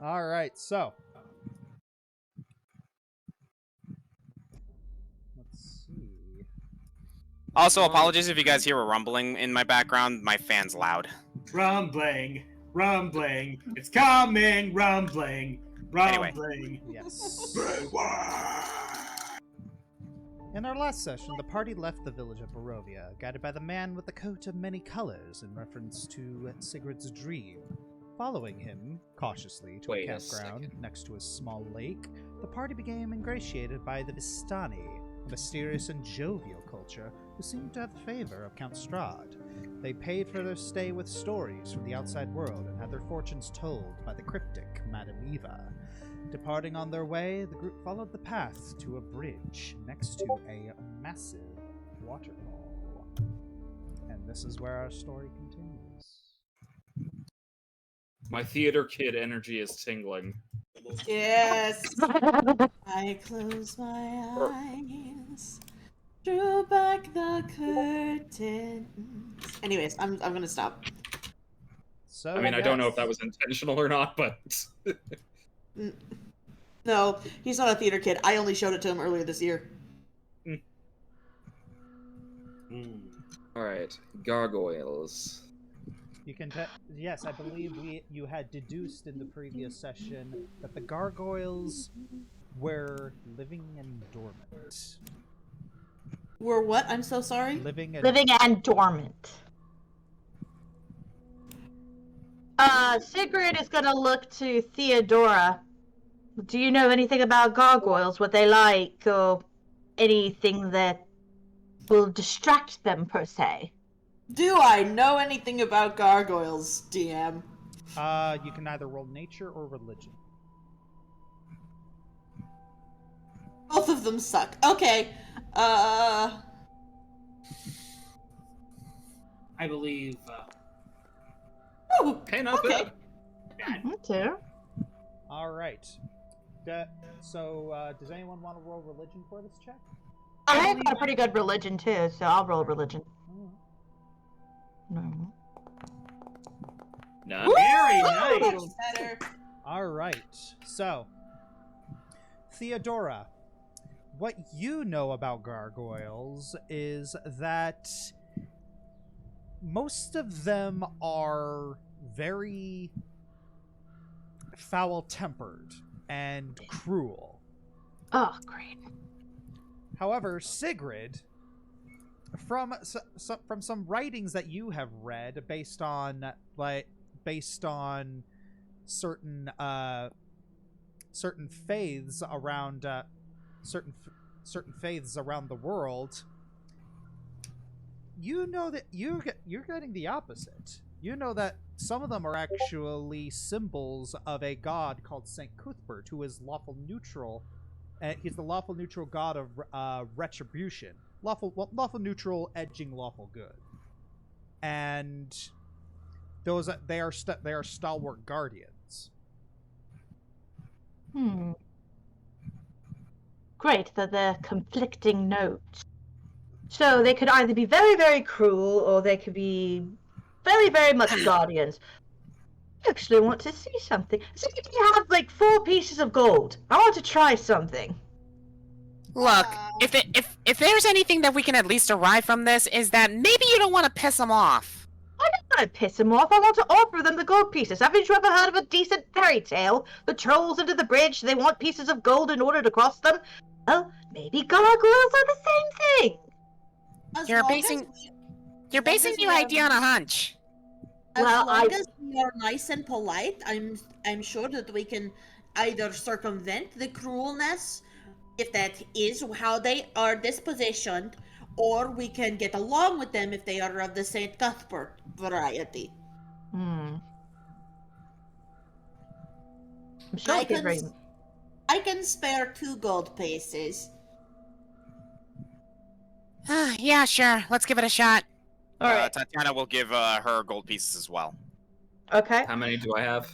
All right, so let's see. Also, apologies if you guys hear a rumbling in my background. My fan's loud. Rumbling, rumbling, it's coming, rumbling, rumbling. Anyway. Yes. In our last session, the party left the village of Barovia, guided by the man with the coat of many colors in reference to Sygrid's dream. Following him, cautiously, to a campground next to a small lake, the party became ingratiated by the Vistani, a mysterious and jovial culture who seemed to have the favor of Count Strahd. They paid for their stay with stories from the outside world and had their fortunes told by the cryptic Madame Eva. Departing on their way, the group followed the path to a bridge next to a massive waterfall. And this is where our story continues. My theater kid energy is tingling. Yes. I close my eyes, drew back the curtains. Anyways, I'm gonna stop. So, I mean, I don't know if that was intentional or not, but... No, he's not a theater kid. I only showed it to him earlier this year. Alright, gargoyles. You can yes, I believe you had deduced in the previous session that the gargoyles were living and dormant. Were what? I'm so sorry? Living and dormant. Sygrid is gonna look to Theodora. Do you know anything about gargoyles, what they like, or anything that will distract them, per se? Do I know anything about gargoyles, DM? You can either roll nature or religion. Both of them suck. Okay. I believe. Oh, Hey, not okay. bad. Me too. All right. So, does anyone want to roll religion for this check? I've got a pretty good religion too, so I'll roll religion. No. No. Very That's nice. better. All right. So, Theodora, what you know about gargoyles is that most of them are very foul-tempered and cruel. Oh, great. However, Sygrid, from some writings that you have read, based on certain certain faiths around certain faiths around the world, you know that you're getting the opposite. You know that some of them are actually symbols of a god called Saint Cuthbert, who is lawful neutral. He's the lawful neutral god of retribution. Lawful neutral edging lawful good. And they are stalwart guardians. Great, that they're conflicting notes. So they could either be very, very cruel, or they could be very, very much guardians. I actually want to see something. So you have like 4 pieces of gold. I want to try something. Look, if there's anything that we can at least derive from this, is that maybe you don't want to piss them off. I don't want to piss them off. I want to offer them the gold pieces. Haven't you ever heard of a decent fairy tale? The trolls under the bridge, they want pieces of gold in order to cross them. Well, maybe gargoyles are the same thing. You're basing your idea on a hunch. As Well, long as we are nice and polite, I'm sure that we can either circumvent the cruelness, if that is how they are dispositioned, or we can get along with them if they are of the Saint Cuthbert variety. I'm sure I can spare 2 gold pieces. Yeah, sure. Let's give it a shot. All right. Tatyana will give her gold pieces as well. Okay. How many do I have?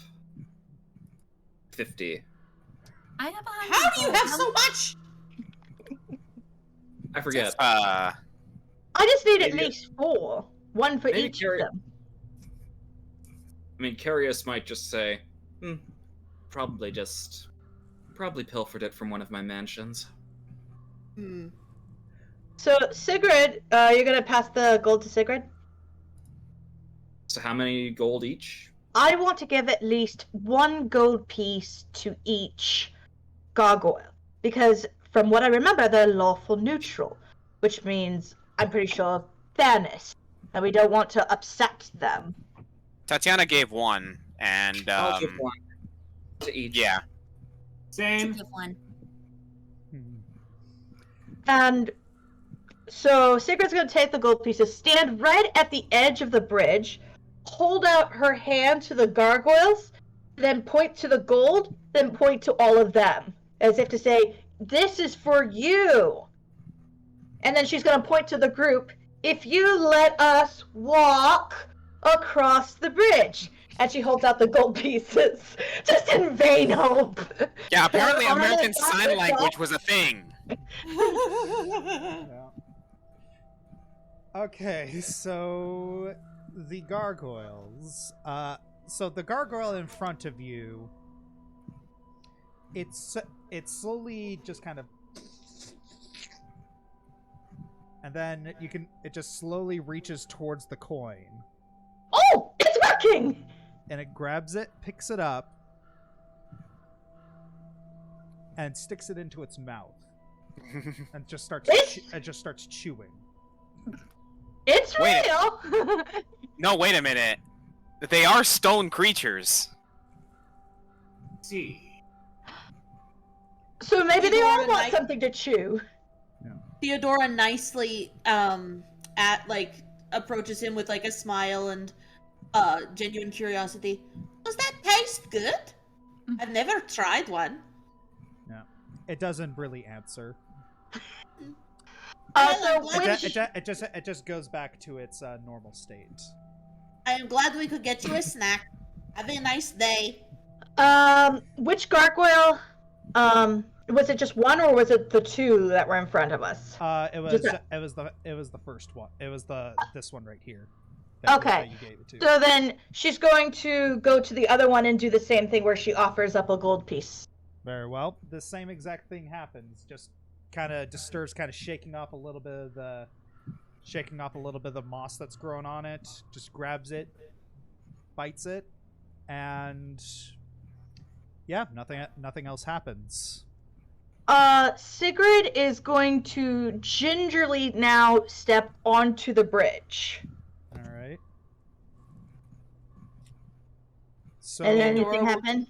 50. I have 100. How do you have so much? I forget. I just need at Maybe- least 4. 1 for maybe each of them. I mean, Kerius might just say, Probably pilfered it from one of my mansions. Hmm. So, Sygrid, you're gonna pass the gold to Sygrid? So how many gold each? I want to give at least 1 gold piece to each gargoyle. Because, from what I remember, they're lawful neutral. Which means, I'm pretty sure, fairness. And we don't want to upset them. Tatyana gave 1, and I'll give 1 to each. yeah. Same. Give one. And so Sigrid's gonna take the gold pieces, stand right at the edge of the bridge, hold out her hand to the gargoyles, then point to the gold, then point to all of them, as if to say, "This is for you." And then she's gonna point to the group, "If you let us walk across the bridge." And she holds out the gold pieces, just in vain hope. Yeah, apparently They're American all Sign gonna Language was a thing. Yeah. Okay, so the gargoyles. So the gargoyle in front of you, it's slowly just kind of, and then it just slowly reaches towards the coin. Oh, it's working! And it grabs it, picks it up, and sticks it into its mouth, and just starts chewing. It's Wait. real! No, wait a minute. They are stone creatures. See. So maybe they all Theodora want something to chew. Theodora nicely approaches him with like a smile and genuine curiosity. Does that taste good? I've never tried one. Yeah, it doesn't really answer. So It just goes back to its normal state. I am glad we could get you a snack. Have a nice day. Which gargoyle? Was it just one, or was it the 2 that were in front of us? It was the first one. It was this one right here. Okay. That you gave it to. So then she's going to go to the other one and do the same thing, where she offers up a gold piece. Very well. The same exact thing happens. Just kind of disturbs, kind of shaking off a little bit of the moss that's grown on it. Just grabs it, bites it, and yeah, nothing else happens. Sygrid is going to gingerly now step onto the bridge. All right. So And then anything happen?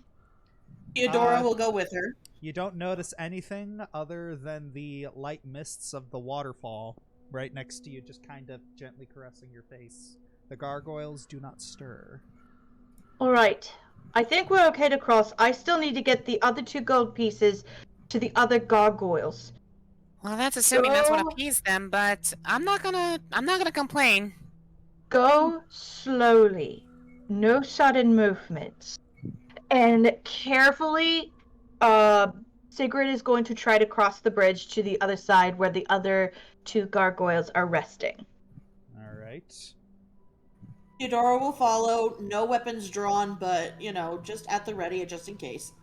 Theodora will go with her. you don't notice anything other than the light mists of the waterfall right next to you, just kind of gently caressing your face. The gargoyles do not stir. Alright. I think we're okay to cross. I still need to get the other 2 gold pieces to the other gargoyles. Well, that's assuming that's what appeased them, but I'm not gonna complain. Go slowly. No sudden movements. And carefully, Sygrid is going to try to cross the bridge to the other side where the other 2 gargoyles are resting. All right. Theodora will follow. No weapons drawn, but, just at the ready, just in case.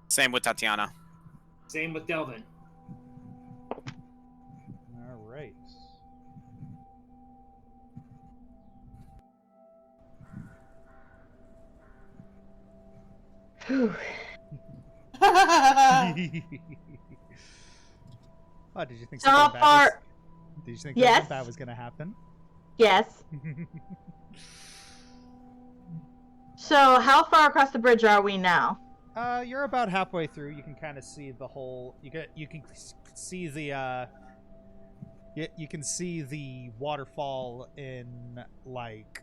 Same with Tatyana. Same with Delvon. All right. Whew. Oh, did you think So how something bad far- was, did you think Yes. something bad was going to happen? Yes. So, how far across the bridge are we now? You're about halfway through. You can kind of see the whole. You can see the. You can see the waterfall in like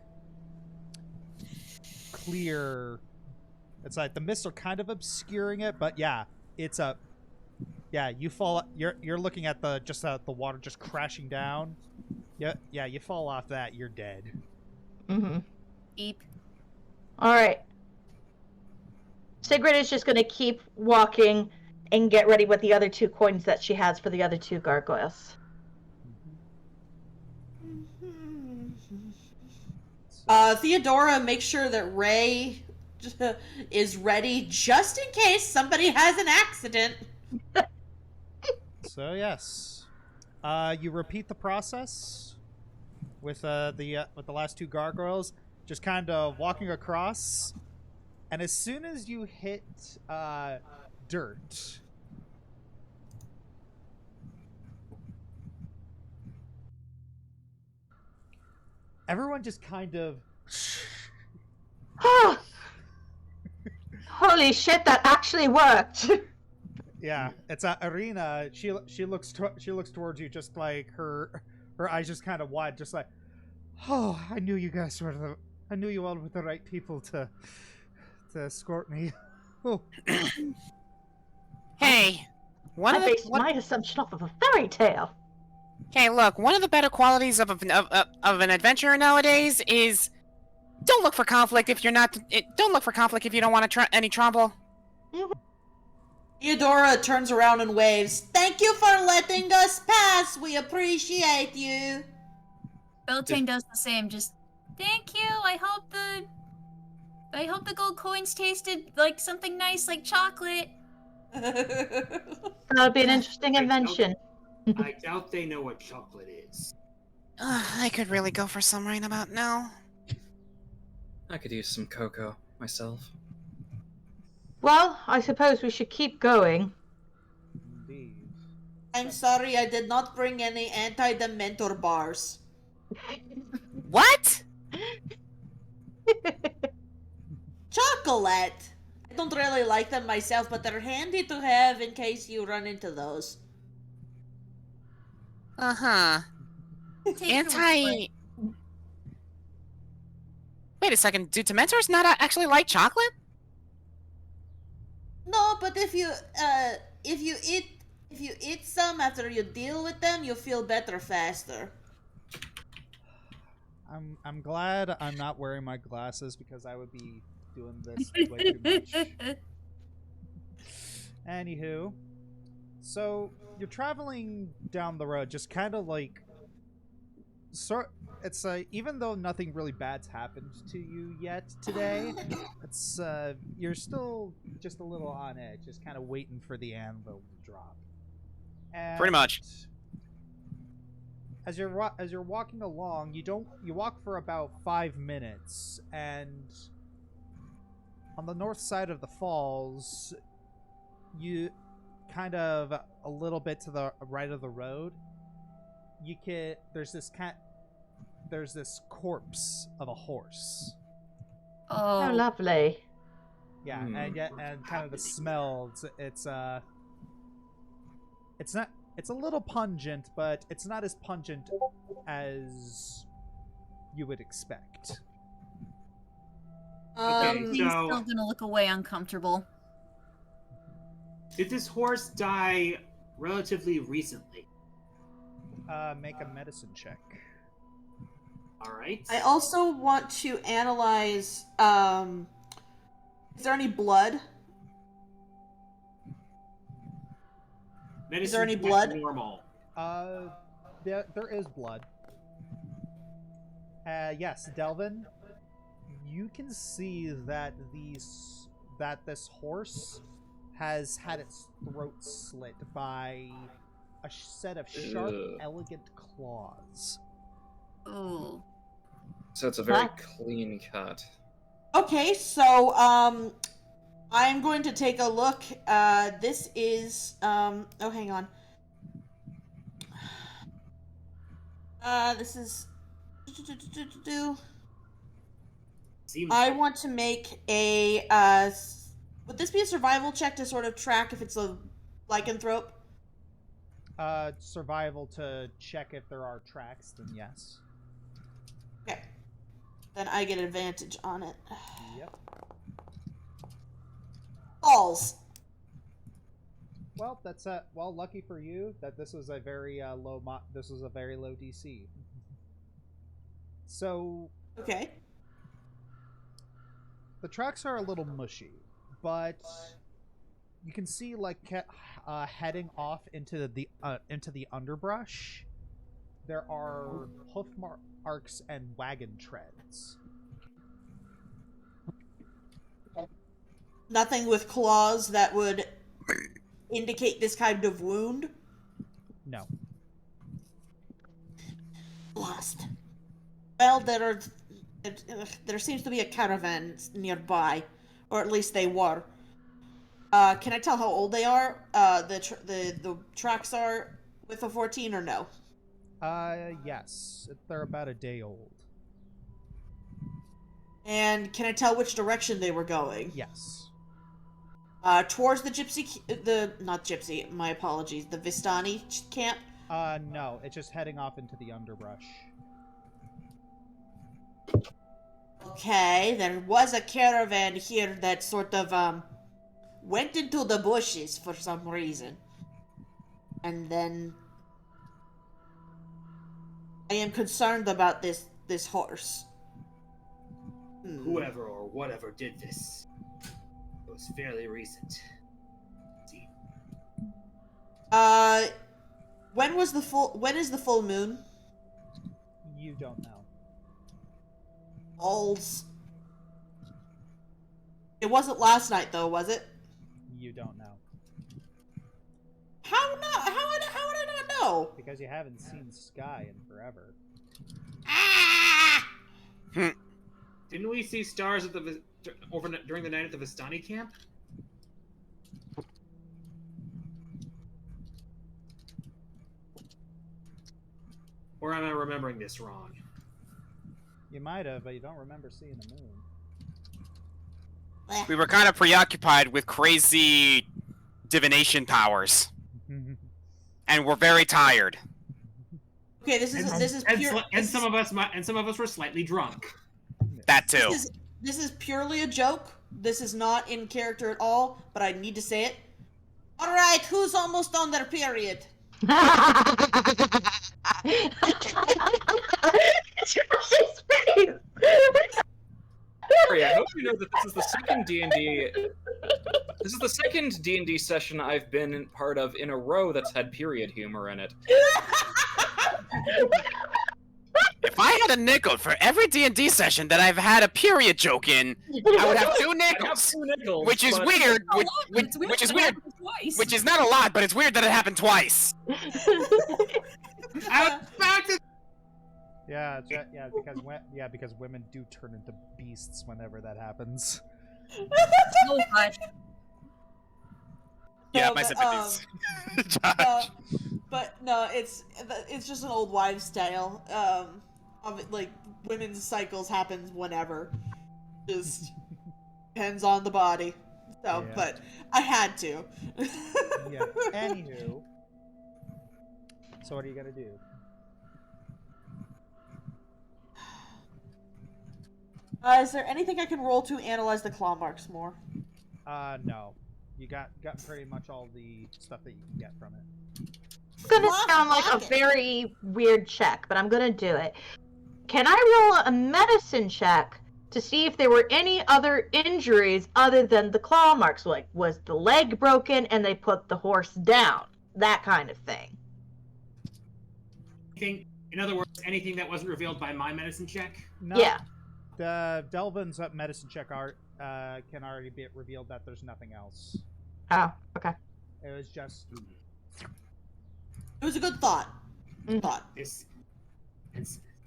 clear. It's like the mists are kind of obscuring it, but yeah, it's a. Yeah, you fall. You're looking at the water just crashing down. Yeah, you fall off that. You're dead. Mm-hmm. Eep. Alright. Sygrid is just going to keep walking and get ready with the other 2 coins that she has for the other 2 gargoyles. Theodora makes sure that Ray is ready just in case somebody has an accident. So yes, you repeat the process with the last two gargoyles, just kind of walking across, and as soon as you hit dirt, everyone just kind of. Holy shit! That actually worked. Yeah, it's Arena. She looks towards you, just like her eyes just kind of wide, just like, oh, I knew you guys were I knew you all were the right people to escort me. Oh. Hey, I based my assumption off of a fairy tale. Hey, look, one of the better qualities of an adventurer nowadays is don't look for conflict if you're not. Don't look for conflict if you don't want any trouble. Theodora turns around and waves. Thank you for letting us pass. We appreciate you. Beltane does the same. Just thank you. I hope the gold coins tasted like something nice, like chocolate. That'll be an interesting invention. I doubt they know what chocolate is. I could really go for some right about now. I could use some cocoa myself. Well, I suppose we should keep going. Indeed. I'm sorry, I did not bring any anti-dementor bars. What? Chocolate! I don't really like them myself, but they're handy to have in case you run into those. Uh-huh. Wait a second, do Dementors not actually like chocolate? No, but if you eat some after you deal with them, you feel better faster. I'm glad I'm not wearing my glasses because I would be doing this way too much. Anywho, so you're traveling down the road, just kind of like, it's even though nothing really bad's happened to you yet today, it's you're still just a little on edge, just kind of waiting for the anvil to drop. And Pretty much. As you're walking along, you walk for about 5 minutes, and on the north side of the falls, you kind of a little bit to the right of the road, there's this corpse of a horse. Oh, lovely. Yeah, and kind of the smell, it's a little pungent, but it's not as pungent as you would expect. Okay, He's so still gonna look away uncomfortable. did this horse die relatively recently? Make a medicine check. All right. I also want to analyze, is there any blood? Medicine Is there any check blood? Normal. There is blood. Yes, Delvon, you can see that this horse has had its throat slit by a set of sharp, elegant claws. Ooh. So it's a very clean cut. Okay, so, I'm going to take a look. This is, oh, hang on. This is... Seems I want to make a, would this be a survival check to sort of track if it's a lycanthrope? Survival to check if there are tracks, then yes. Okay. Then I get advantage on it. Yep. Balls. Well, that's lucky for you that this was a very low DC. So Okay. the tracks are a little mushy, but you can see like heading off into the underbrush, there are hoof marks and wagon treads. Nothing with claws that would indicate this kind of wound? No. Lost. Well, there seems to be a caravan nearby, or at least they were. Can I tell how old they are? The tracks are with a 14 or no? Yes. They're about a day old. And can I tell which direction they were going? Yes. Towards the not gypsy, my apologies, the Vistani camp? No, it's just heading off into the underbrush. Okay, there was a caravan here that sort of, went into the bushes for some reason. And then... I am concerned about this horse. Whoever or whatever did this, it was fairly recent. See. When is the full moon? You don't know. Balls. It wasn't last night though, was it? You don't know. How would I not know? Because you haven't seen Sky in forever. Ah! Didn't we see stars at during the night at the Vistani camp? Or am I remembering this wrong? You might have, but you don't remember seeing the moon. We were kind of preoccupied with crazy divination powers. And we're very tired. Okay, this is pure. And some of us were slightly drunk. That too. This is purely a joke. This is not in character at all, but I need to say it. All right, who's almost on their period? Harry, I hope you know that this is the second D&D. This is the second D&D session I've been part of in a row that's had period humor in it. If I had a nickel for every D&D session that I've had a period joke in, I would have two nickels. Which is weird. Which is weird. Which is not a lot, but it's weird that it happened twice. Yeah, because women do turn into beasts whenever that happens. Oh god. Yeah, my sympathies. Josh. But no, it's just an old wives' tale. Of it, like women's cycles happens whenever, just depends on the body. So, Yeah. but I had to. Yeah. Anywho, so what are you gonna do? Is there anything I can roll to analyze the claw marks more? No. You got pretty much all the stuff that you can get from it. It's gonna sound like a very weird check, but I'm gonna do it. Can I roll a medicine check to see if there were any other injuries other than the claw marks? Like, was the leg broken and they put the horse down? That kind of thing. In other words, anything that wasn't revealed by my medicine check? No. Yeah. The Delvin's medicine check can already be revealed that there's nothing else. Oh, okay. It was just... It was a good thought. Because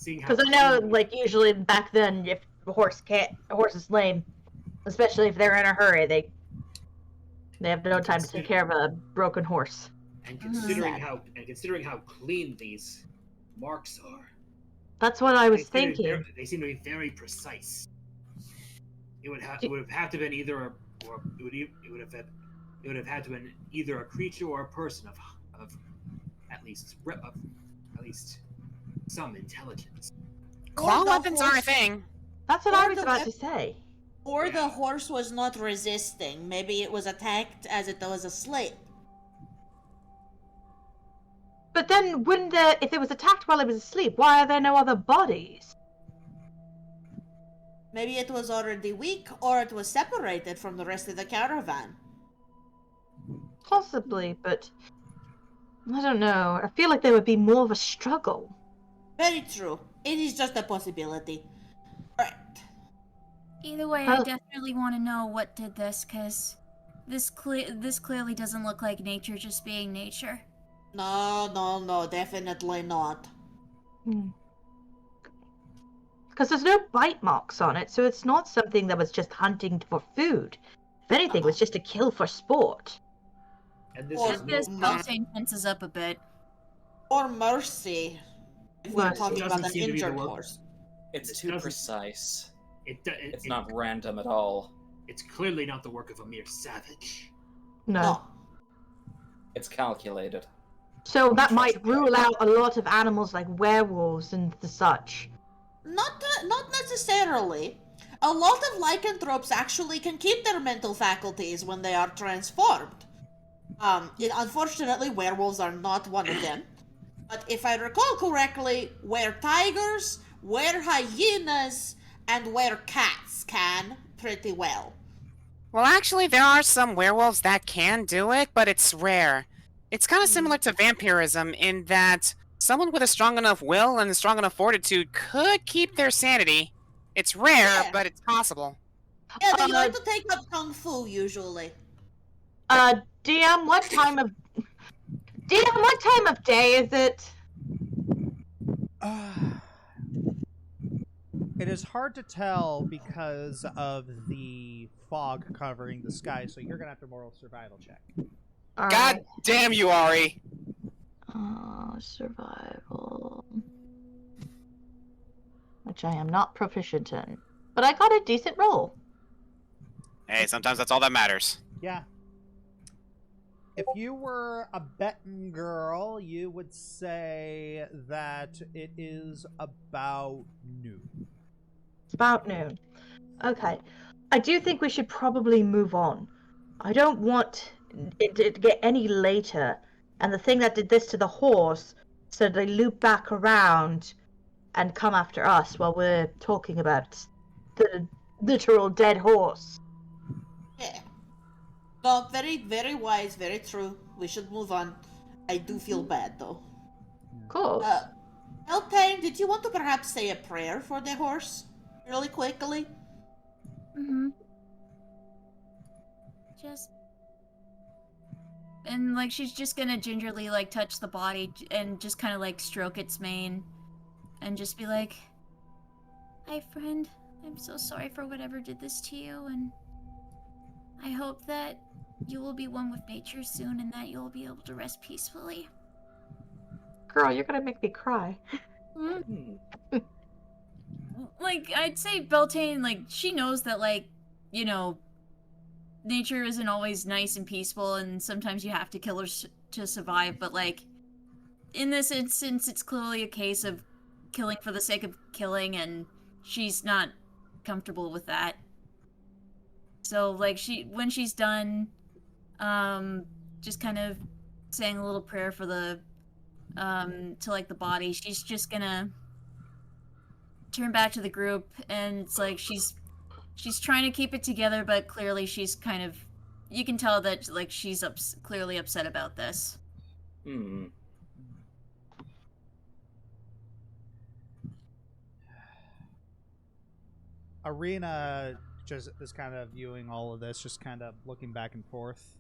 I know, like, usually back then, if a horse is lame, especially if they're in a hurry, they have no time to take care of a broken horse. And considering how clean these marks are, That's what I was thinking. They seem to be very precise. It would have to been either it would have had to been either a creature or a person of at least some intelligence. Claw weapons are a thing. That's what I was about to say. Or the horse was not resisting. Maybe it was attacked as it was asleep. But then, if it was attacked while it was asleep, why are there no other bodies? Maybe it was already weak, or it was separated from the rest of the caravan. Possibly, but I don't know. I feel like there would be more of a struggle. Very true. It is just a possibility. Alright. Either way, I definitely want to know what did this, because this clearly doesn't look like nature just being nature. No, definitely not. Because there's no bite marks on it, so it's not something that was just hunting for food. If anything, it was just a kill for sport. And this Or is This no, Beltane tenses up a bit. Or mercy. If we're Mercy. talking about Doesn't an seem to be the injured work- horse. It's This too doesn't- precise. It's Not random at all. It's clearly not the work of a mere savage. No. It's calculated. So that might rule out a lot of animals like werewolves and the such. Not necessarily. A lot of lycanthropes actually can keep their mental faculties when they are transformed. Unfortunately, werewolves are not one of them. But if I recall correctly, tigers, hyenas, and cats can pretty well. Well, actually, there are some werewolves that can do it, but it's rare. It's kind of similar to vampirism in that someone with a strong enough will and a strong enough fortitude could keep their sanity. It's rare, Yeah. but it's possible. Yeah, they like to take up kung fu usually. DM, what time of day is it? It is hard to tell because of the fog covering the sky, so you're gonna have to roll a survival check. God damn you, Ari! Survival. Which I am not proficient in. But I got a decent roll. Hey, sometimes that's all that matters. Yeah. If you were a betting girl, you would say that it is about noon. It's about noon. Okay. I do think we should probably move on. I don't want it to get any later. And the thing that did this to the horse, so they loop back around and come after us while we're talking about the literal dead horse. Yeah. No, very, very wise, very true. We should move on. I do feel bad, though. Of course. Beltane, did you want to perhaps say a prayer for the horse? Really quickly? Mm-hmm. And, like, she's just gonna gingerly, like, touch the body and just kind of, like, stroke its mane. And just be like, "Hi, friend. I'm so sorry for whatever did this to you, and I hope that you will be one with nature soon and that you'll be able to rest peacefully." Girl, you're gonna make me cry. Like, I'd say Beltane, like, she knows that, like, you know, nature isn't always nice and peaceful, and sometimes you have to kill her to survive, but, like, in this instance, it's clearly a case of killing for the sake of killing, and she's not comfortable with that. So, like, when she's done, just kind of saying a little prayer for the, to, like, the body, she's just gonna turn back to the group, and it's like she's trying to keep it together, but clearly she's kind of, you can tell that, like, she's clearly upset about this. Arena just is kind of viewing all of this, just kind of looking back and forth.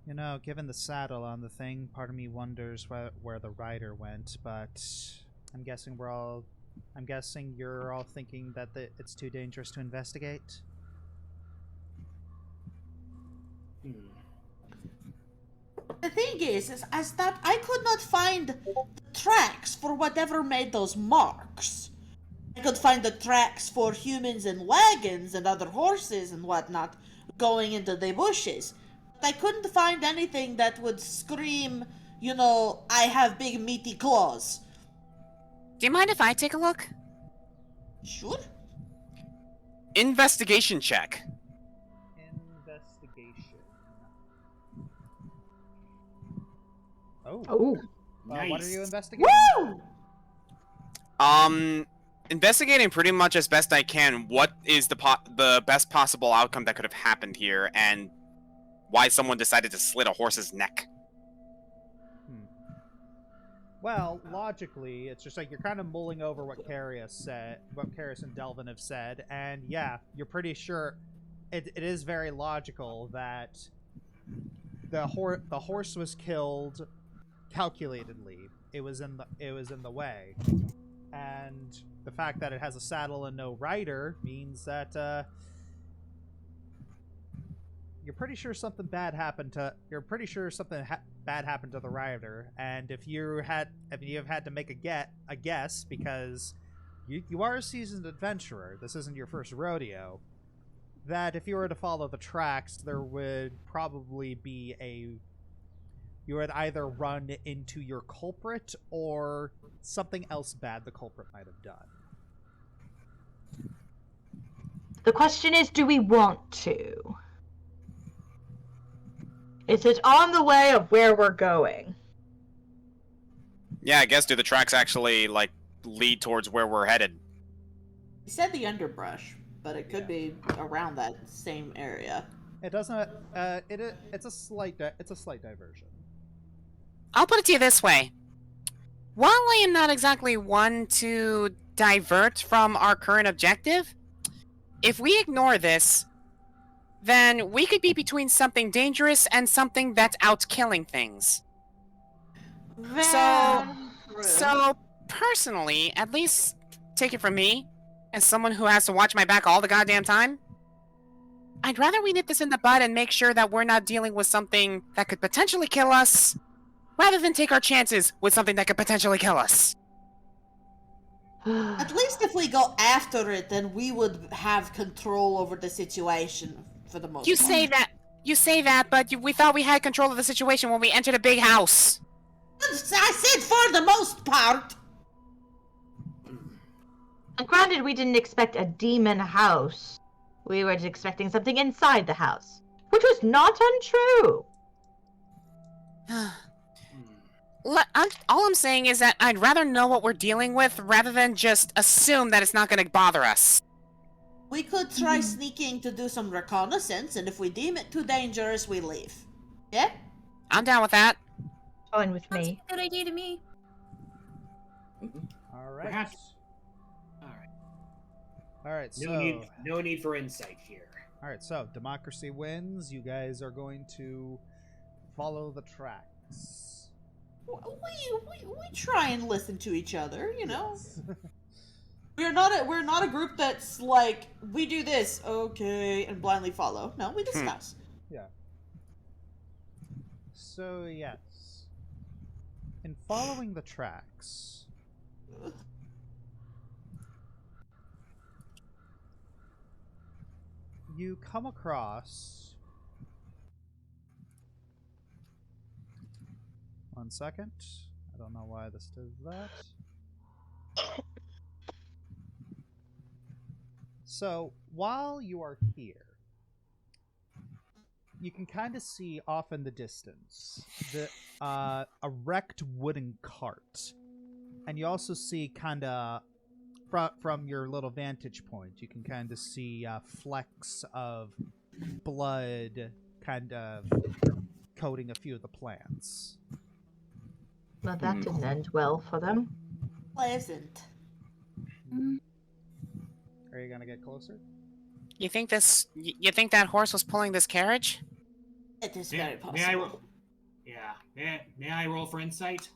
You know, given the saddle on the thing, part of me wonders where the rider went, but I'm guessing you're all thinking that it's too dangerous to investigate? The thing is that I could not find the tracks for whatever made those marks. I could find the tracks for humans and wagons and other horses and whatnot going into the bushes. But I couldn't find anything that would scream, you know, I have big meaty claws. Do you mind if I take a look? Sure. Investigation check. Investigation. Oh. Oh. Nice. What are you investigating? Woo! Investigating pretty much as best I can what is the best possible outcome that could have happened here, and why someone decided to slit a horse's neck. Well, logically, it's just like you're kind of mulling over what Kerius said, what Kerius and Delvon have said, and yeah, you're pretty sure it is very logical that the horse was killed calculatedly. It was in the way, and the fact that it has a saddle and no rider means that you're pretty sure something bad happened to. You're pretty sure something bad happened to the rider, and if you have had to make a guess because you are a seasoned adventurer. This isn't your first rodeo. That if you were to follow the tracks, there would probably be you would either run into your culprit or something else bad the culprit might have done. The question is, do we want to? Is it on the way of where we're going? Yeah, I guess do the tracks actually, like, lead towards where we're headed? You said the underbrush, but it could be around that same area. It doesn't. It's a slight diversion. I'll put it to you this way. While I am not exactly one to divert from our current objective, if we ignore this, then we could be between something dangerous and something that's out killing things. So personally, at least take it from me, as someone who has to watch my back all the goddamn time, I'd rather we nip this in the bud and make sure that we're not dealing with something that could potentially kill us, rather than take our chances with something that could potentially kill us. At least if we go after it, then we would have control over the situation for the most part. You say that, but we thought we had control of the situation when we entered a big house. I said for the most part. And granted, we didn't expect a demon house. We were expecting something inside the house, which was not untrue. All I'm saying is that I'd rather know what we're dealing with rather than just assume that it's not going to bother us. We could try sneaking to do some reconnaissance, and if we deem it too dangerous, we leave. Yeah? I'm down with that. Fine with That's me. a good idea to me. All right. Perhaps. All right. So No need for insight here. all right. So democracy wins. You guys are going to follow the tracks. We try and listen to each other, you know. We're not a group that's like, we do this, okay, and blindly follow. No, we discuss. Yeah. So yes, in following the tracks, you come across. One second. I don't know why this does that. So, while you are here, you can kind of see off in the distance a wrecked wooden cart. And you also see kind of, from your little vantage point, you can kind of see flecks of blood kind of coating a few of the plants. Well, that didn't end well for them. Pleasant. Are you gonna get closer? You think that horse was pulling this carriage? It is very possible. May I roll for insight?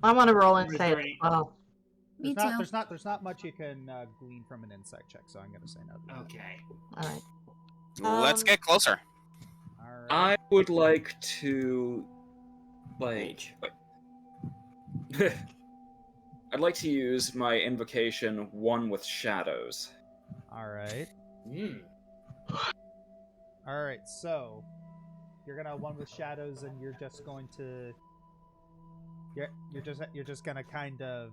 I want to roll Or is insight there as any- well. Me There's too. not much you can glean from an insight check, so I'm gonna say no. to that. Okay. All right. Let's get closer. All right. I would like to, like, I'd like to use my invocation, One with Shadows. All right. Hmm. All right. So you're gonna one with shadows, and you're just going to. You're just gonna kind of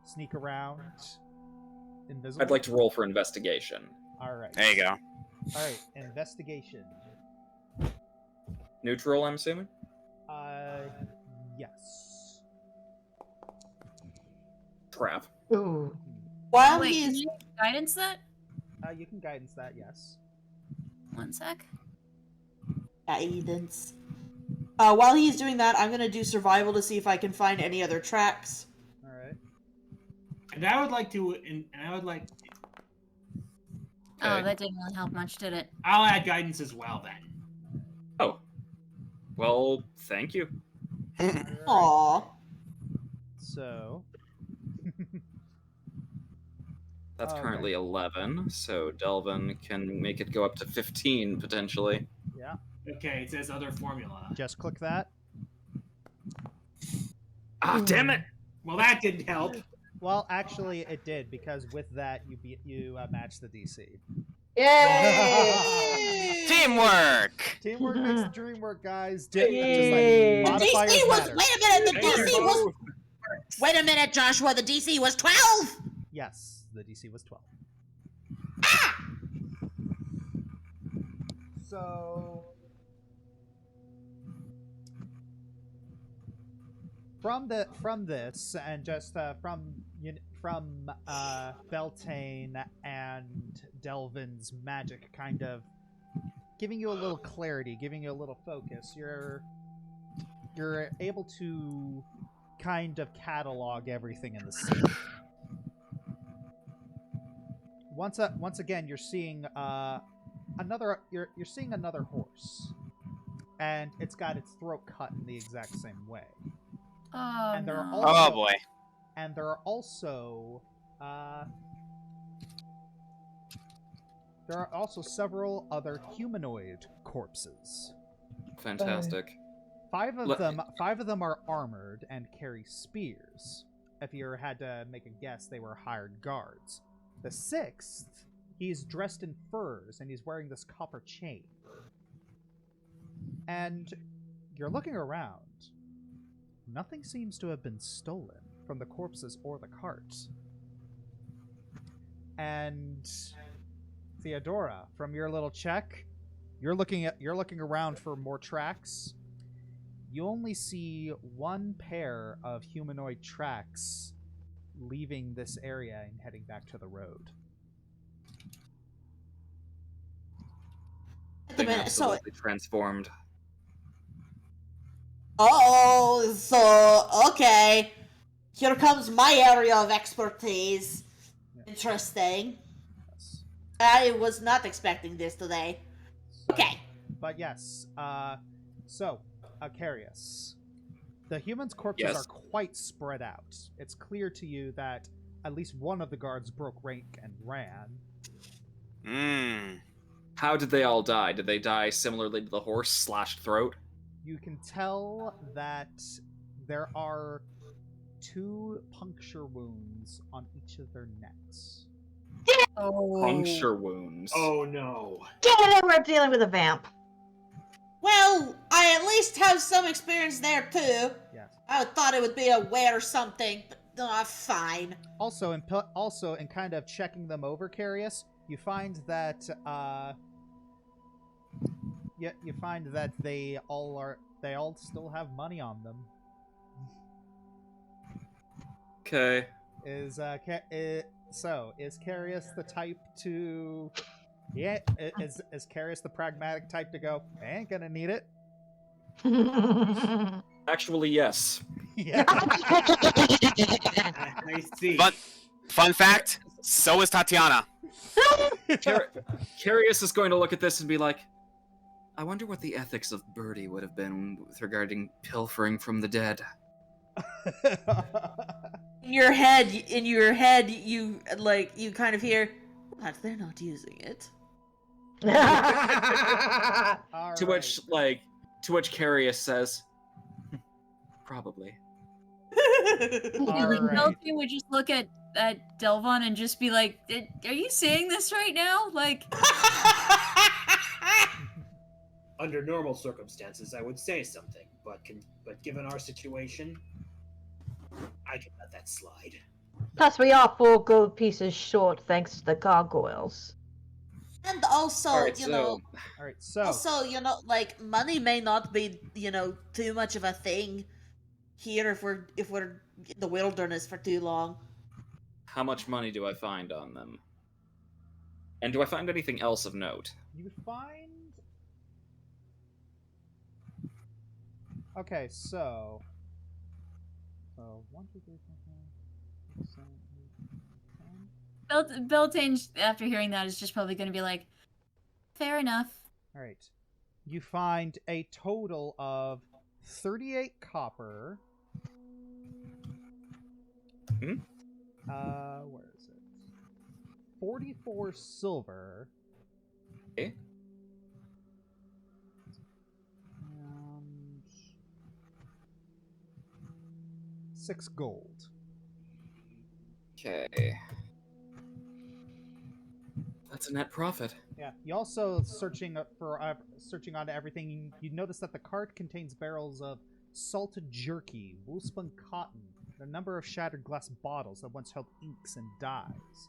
sneak around, invisible. I'd like to roll for investigation. All right. There you go. All right. Investigation. Neutral, I'm assuming? Yes. Crap. Ooh. While Wait, he can is you guidance that? You can guidance that. Yes. One sec. guidance. While he's doing that, I'm gonna do survival to see if I can find any other tracks. All right. And I would like to, and I would like. Oh, that didn't really help much, did it? I'll add guidance as well then. Oh. Well, thank you. Aww. So. That's Okay. currently 11, so Delvon can make it go up to 15 potentially. Yeah. Okay, it says other formula. Just click that. Ah, damn it! Well, that didn't help. Well, actually, it did because with that you matched the DC. Yay! Teamwork! Teamwork makes the dream work, guys. Yay. Just like The DC modifiers was. matter. Wait a minute. The DC was. Wait a minute, Joshua. The DC was 12. Yes, the DC was 12. So from this and just from Beltane and Delvin's magic kind of giving you a little clarity, giving you a little focus, you're able to kind of catalog everything in the scene. Once again, you're seeing you're seeing another horse, and it's got its throat cut in the exact same way. Oh, And there are no. also- Oh boy. And there are also several other humanoid corpses. Fantastic. Five of Let- them are armored and carry spears. If you had to make a guess, they were hired guards. The sixth, he's dressed in furs and he's wearing this copper chain. And you're looking around. Nothing seems to have been stolen from the corpses or the carts. And Theodora, from your little check, you're looking around for more tracks. You only see one pair of humanoid tracks leaving this area and heading back to the road. Wait a minute. So. Absolutely transformed. Oh, so okay. Here comes my area of expertise. Yeah. Interesting. Yes. I was not expecting this today. Okay. But yes, Kerius. The humans' corpses Yes. are quite spread out. It's clear to you that at least one of the guards broke rank and ran. How did they all die? Did they die similarly to the horse slashed throat? You can tell that there are 2 puncture wounds on each of their necks. Oh. Puncture wounds. Oh no. Get it! We're dealing with a vamp. Well, I at least have some experience there too. Yes. I thought it would be a wear or something, but fine. Also, in kind of checking them over, Kerius, you find that they all still have money on them. Okay. Is Kerius the type to? Yeah, is Kerius the pragmatic type to go? I ain't gonna need it. Actually, yes. Yeah. I see. But fun fact, so is Tatyana. Kerius is going to look at this and be like, I wonder what the ethics of Birdie would have been with regarding pilfering from the dead. In your head, you kind of hear, but they're not using it. All To right. which Kerius says, probably. All right. Beltane would just look at Delvon and just be like, "Are you saying this right now?" Like, Under normal circumstances, I would say something, but given our situation, I can let that slide. Plus, we are 4 gold pieces short thanks to the gargoyles. And also, Alright, know, All right. So also, like money may not be, too much of a thing here if we're in the wilderness for too long. how much money do I find on them? And do I find anything else of note? you find Okay, so 1, 2, 3, 4, 5, 6, 7, 8, 9. Beltane, after hearing that, is just probably going to be like, fair enough. All right. You find a total of 38 copper. Where is it? 44 silver. Okay. And 6 gold. Okay. That's a net profit. Yeah. You also searching onto everything. You notice that the cart contains barrels of salted jerky, wool-spun cotton, and a number of shattered glass bottles that once held inks and dyes,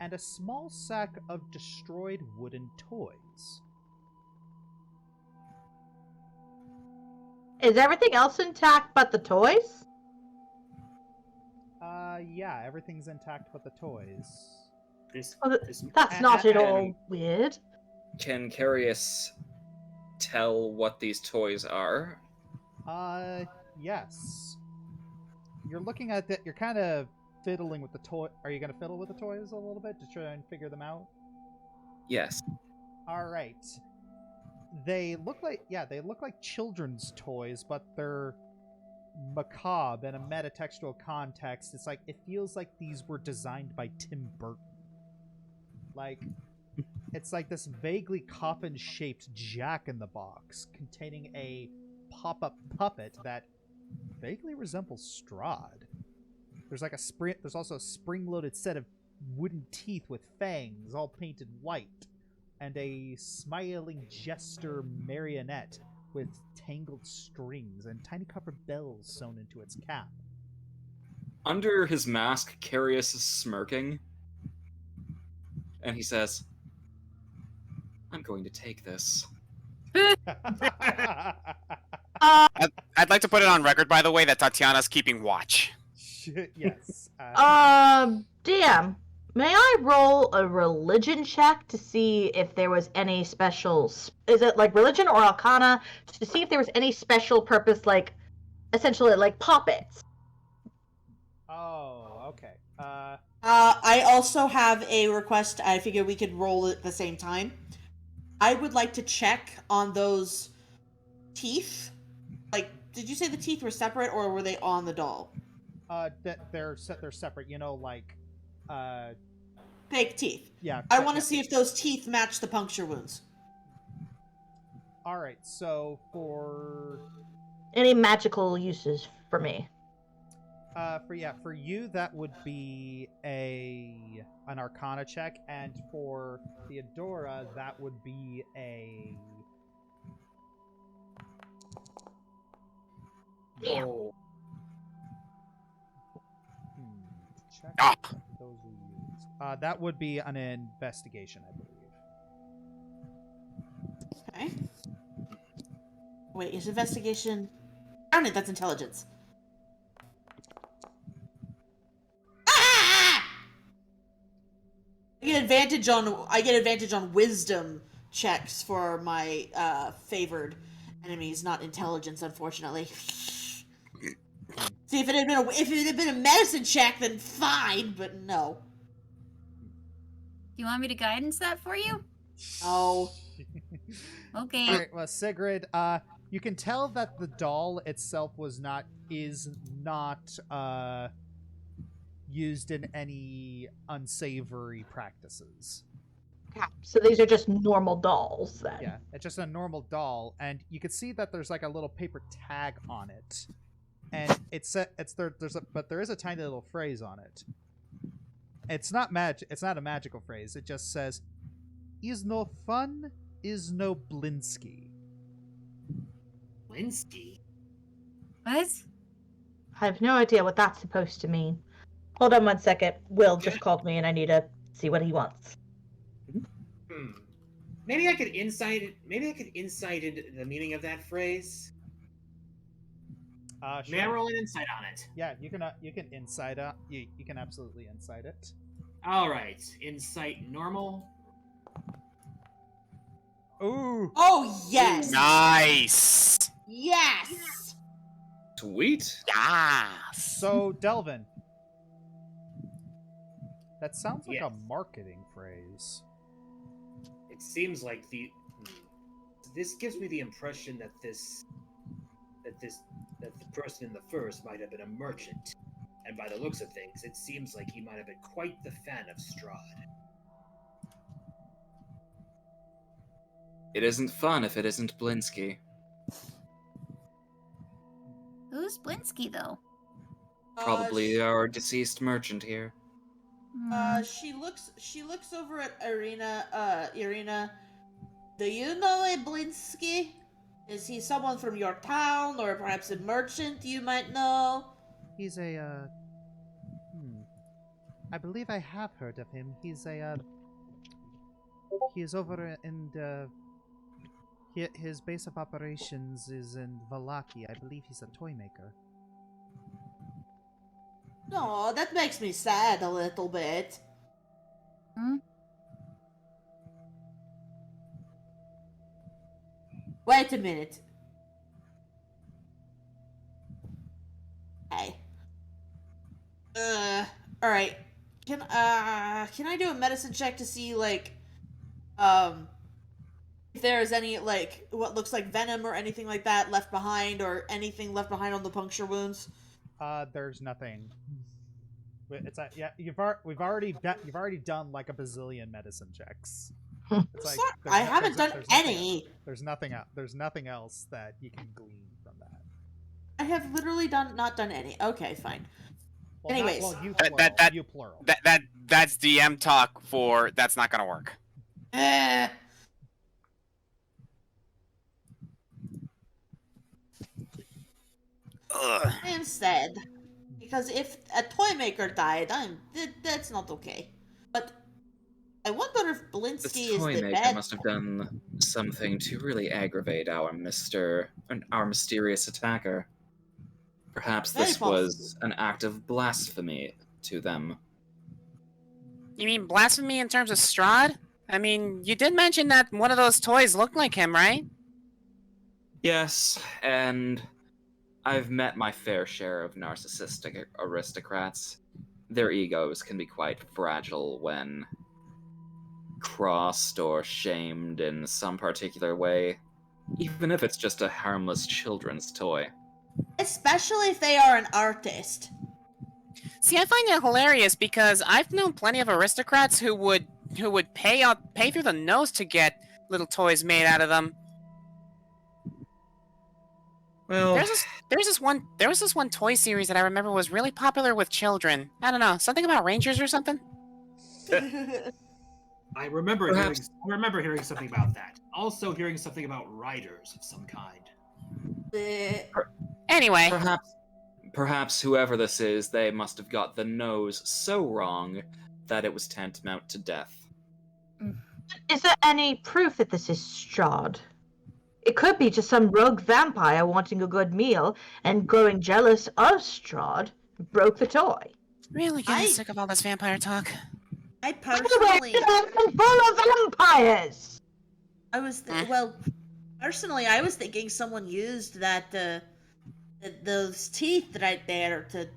and a small sack of destroyed wooden toys. Is everything else intact but the toys? Yeah, everything's intact but the toys. That's not at all weird. Can Kerius tell what these toys are? Yes. You're looking at that. You're kind of fiddling with the toy. Are you going to fiddle with the toys a little bit to try and figure them out? Yes. All right. They look like children's toys, but they're macabre in a metatextual context. It's like, it feels like these were designed by Tim Burton. Like, it's like this vaguely coffin-shaped jack-in-the-box containing a pop-up puppet that vaguely resembles Strahd. There's like there's also a spring-loaded set of wooden teeth with fangs, all painted white, and a smiling jester marionette with tangled strings and tiny copper bells sewn into its cap. Under his mask, Kerius is smirking, and he says, "I'm going to take this." I'd like to put it on record, by the way, that Tatyana's keeping watch. Yes. DM, may I roll a religion check to see if there was any special... Is it like religion or arcana? To see if there was any special purpose, like, essentially, like puppets. Oh, okay. I also have a request. I figure we could roll it at the same time. I would like to check on those teeth. Like, did you say the teeth were separate, or were they on the doll? They're separate. You know, like, fake teeth. Yeah. I want to see if those teeth match the puncture wounds. All right. So for any magical uses for me. For you that would be an Arcana check, and for Theodora that would be a. Oh. Check those we use. That would be an investigation, I believe. Okay. Wait, is investigation? Darn it, that's intelligence. Ah! I get advantage on wisdom checks for my favored enemies, not intelligence, unfortunately. See, if it had been a medicine check, then fine, but no. You want me to guidance that for you? Oh. Okay. All right, well, Sygrid, you can tell that the doll itself is not used in any unsavory practices. So these are just normal dolls, then? Yeah, it's just a normal doll, and you can see that there's like a little paper tag on it, and but there is a tiny little phrase on it. It's not a magical phrase. It just says, "Is no fun, is no Blinsky." Blinsky? What? I have no idea what that's supposed to mean. Hold on 1 second. Will just called me and I need to see what he wants. Maybe I could insight into the meaning of that phrase. Sure. May I roll an insight on it? Yeah, you can insight you can absolutely insight it. All right, insight normal. Ooh. Oh yes. Nice. Yes. Sweet. Yes. So, Delvon. That sounds like Yes. a marketing phrase. It seems like this gives me the impression that the person in the first might have been a merchant, and by the looks of things, it seems like he might have been quite the fan of Strahd. It isn't fun if it isn't Blinsky. Who's Blinsky, though? Probably our deceased merchant here. She looks over at Irina. Do you know a Blinsky? Is he someone from your town, or perhaps a merchant you might know? He's a, I believe I have heard of him. He is over in his base of operations is in Vallaki. I believe he's a toy maker. No, that makes me sad a little bit. Wait a minute. Hey. Alright. Can I do a medicine check to see, like, if there's any, like, what looks like venom or anything like that left behind, or anything left behind on the puncture wounds? There's nothing. It's you've already done like a bazillion medicine checks. It's like I haven't done any. There's nothing else. There's nothing else that you can glean from that. I have literally not done any. Okay, fine. Well, Anyways, you plural. That's DM talk for that's not gonna work. I am sad because if a toy maker died, that's not okay. But I wonder if This Blinsky is toy the maker bad. must have done something to really aggravate our mysterious attacker. Perhaps Very this possible. was an act of blasphemy to them. You mean blasphemy in terms of Strahd? I mean, you did mention that one of those toys looked like him, right? Yes, and I've met my fair share of narcissistic aristocrats. Their egos can be quite fragile when crossed or shamed in some particular way, even if it's just a harmless children's toy. Especially if they are an artist. See, I find it hilarious because I've known plenty of aristocrats who would pay through the nose to get little toys made out of them. Well, there was this one toy series that I remember was really popular with children. I don't know, something about Rangers or something. I remember hearing something about that. Also hearing something about riders of some kind. Anyway, perhaps whoever this is, they must have got the nose so wrong that it was tantamount to death. Is there any proof that this is Strahd? It could be just some rogue vampire wanting a good meal and growing jealous of Strahd broke the toy. really getting sick of all this vampire talk. I personally, full of vampires. Personally, I was thinking someone used that those teeth right there to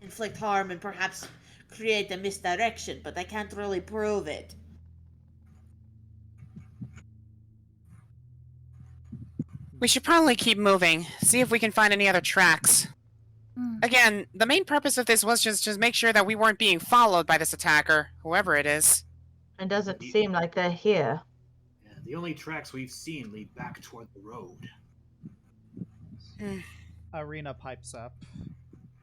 inflict harm and perhaps create a misdirection, but I can't really prove it. We should probably keep moving, see if we can find any other tracks. Again, the main purpose of this was just make sure that we weren't being followed by this attacker, whoever it is. It doesn't seem like they're here. Yeah, the only tracks we've seen lead back toward the road. Irina pipes up.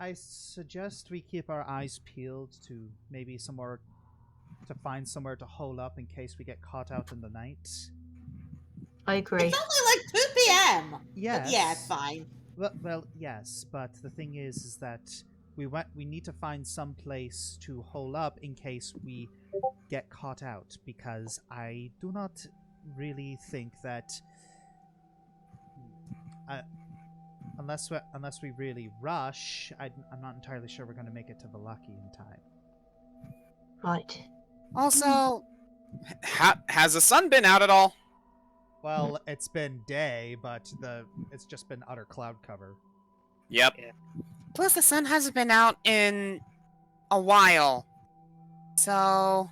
I suggest we keep our eyes peeled to maybe find somewhere to hole up in case we get caught out in the night. I agree. It's only like 2 p.m. Yes. But yeah, fine. Well, yes, but the thing is that we need to find some place to hole up in case we get caught out, because I do not really think that unless we really rush, I'm not entirely sure we're going to make it to Vallaki in time. Right. Also, has the sun been out at all? Well, it's been day, but it's just been utter cloud cover. Yep. Yeah. Plus, the sun hasn't been out in a while. So,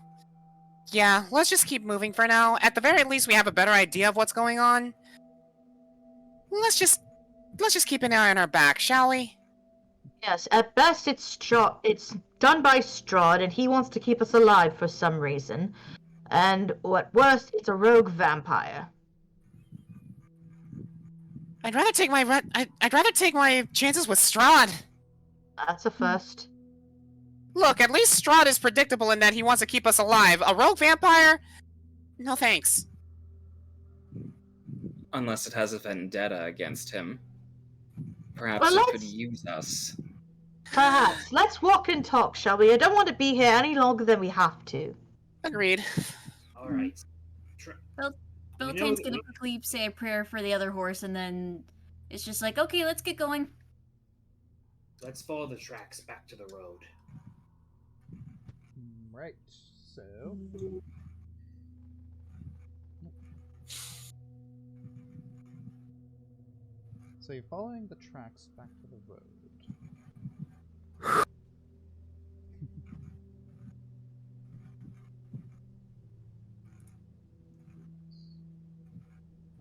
yeah, let's just keep moving for now. At the very least, we have a better idea of what's going on. Let's just keep an eye on our back, shall we? Yes, at best it's done by Strahd, and he wants to keep us alive for some reason. And at worst, it's a rogue vampire. I'd rather take my chances with Strahd. That's a first. Look, at least Strahd is predictable in that he wants to keep us alive. A rogue vampire? No thanks. Unless it has a vendetta against him. Perhaps Well, it could use us. Perhaps. Let's walk and talk, shall we? I don't want to be here any longer than we have to. Agreed. All right. Beltane's gonna quickly say a prayer for the other horse, and then it's just like, okay, let's get going. Let's follow the tracks back to the road. Right. So. So you're following the tracks back to the road.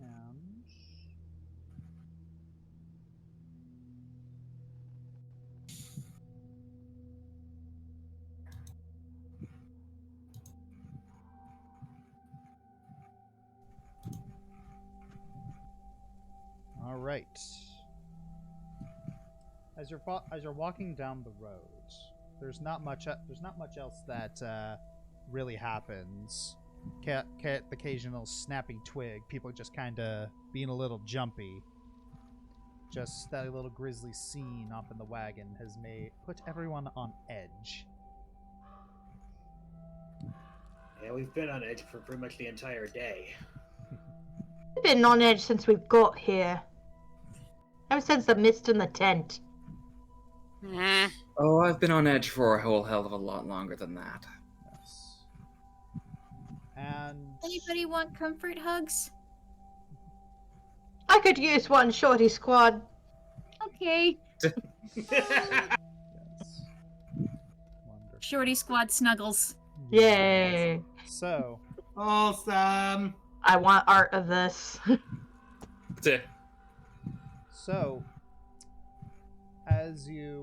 And all right. As you're walking down the road, there's not much else that really happens. The occasional snapping twig, people just kind of being a little jumpy. Just that little grisly scene off in the wagon has put everyone on edge. Yeah, we've been on edge for pretty much the entire day. We've been on edge since we got here. Ever since the mist in the tent. Oh, I've been on edge for a whole hell of a lot longer than that. Yes. And Anybody want comfort hugs? I could use one, Shorty Squad. Okay. yes. Wonderful. Shorty Squad snuggles. Yay. So, Awesome. I want art of this. So, as you're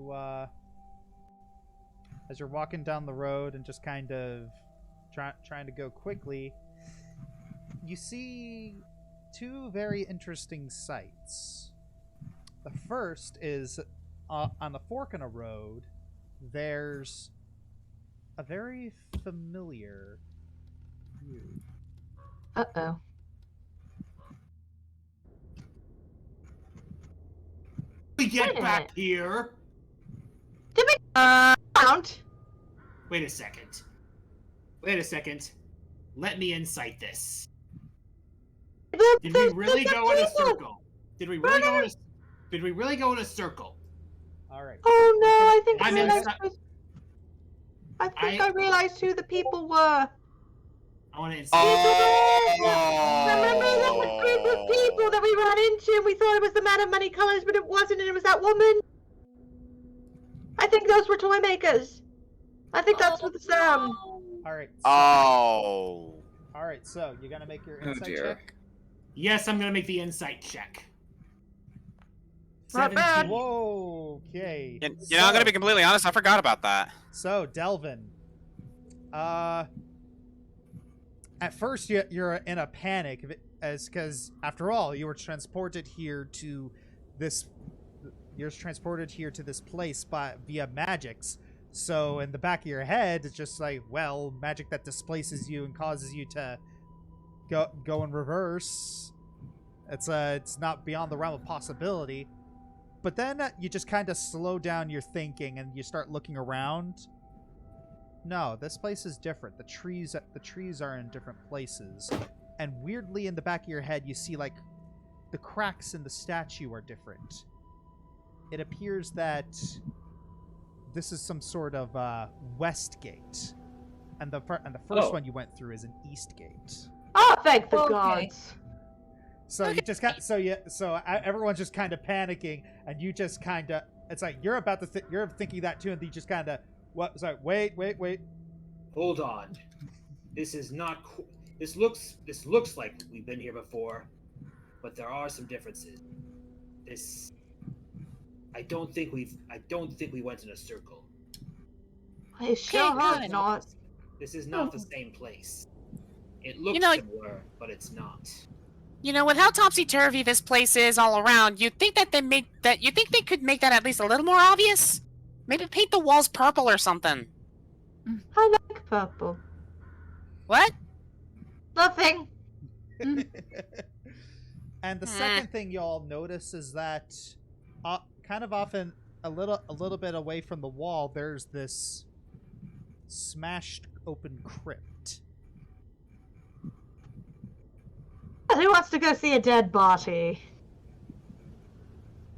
walking down the road and just kind of trying to go quickly, you see two very interesting sights. The first is on the fork in a road. There's a very familiar view. Uh-oh. We get Wait a back minute. here. Did we count? Wait a second. Wait a second. Let me incite this. Did we really go in a circle? Did we really go in a circle? All right. Oh no, I think I'm I realized who the people were. I want to incite. Remember that group of people that we ran into and we thought it was the man of many colors, but it wasn't, and it was that woman? I think those were toy makers. I think that's what it's them. All right. So, Oh. all right. So you're gonna make your Oh, insight dear. check. Yes, I'm gonna make the insight check. Not bad. 17. Whoa. Okay. You know, I'm gonna be completely honest. I forgot about that. So, Delvon, at first you're in a panic, because after all, you were transported here to this. You're transported here to this place via magics. So, in the back of your head, it's just like, well, magic that displaces you and causes you to go in reverse. It's not beyond the realm of possibility. But then you just kind of slow down your thinking and you start looking around. No, this place is different. The trees are in different places. And weirdly in the back of your head you see like the cracks in the statue are different. It appears that this is some sort of west gate. And the first one you went through is an east gate. Oh, thank the Okay. gods. So you just got everyone's just kind of panicking, and you just kind of it's like you're about to you're thinking that too, and you just kind of what? Sorry, wait. Hold on. This is not. This looks like we've been here before, but there are some differences. I don't think we went in a circle. I sure hope not. This is not the same place. It looks similar, but it's not. You know, with how topsy-turvy this place is all around, you'd think that you think they could make that at least a little more obvious? Maybe paint the walls purple or something. I like purple. What? Nothing. And the second thing y'all notice is that, kind of often a little bit away from the wall, there's this smashed open crypt. Who wants to go see a dead body?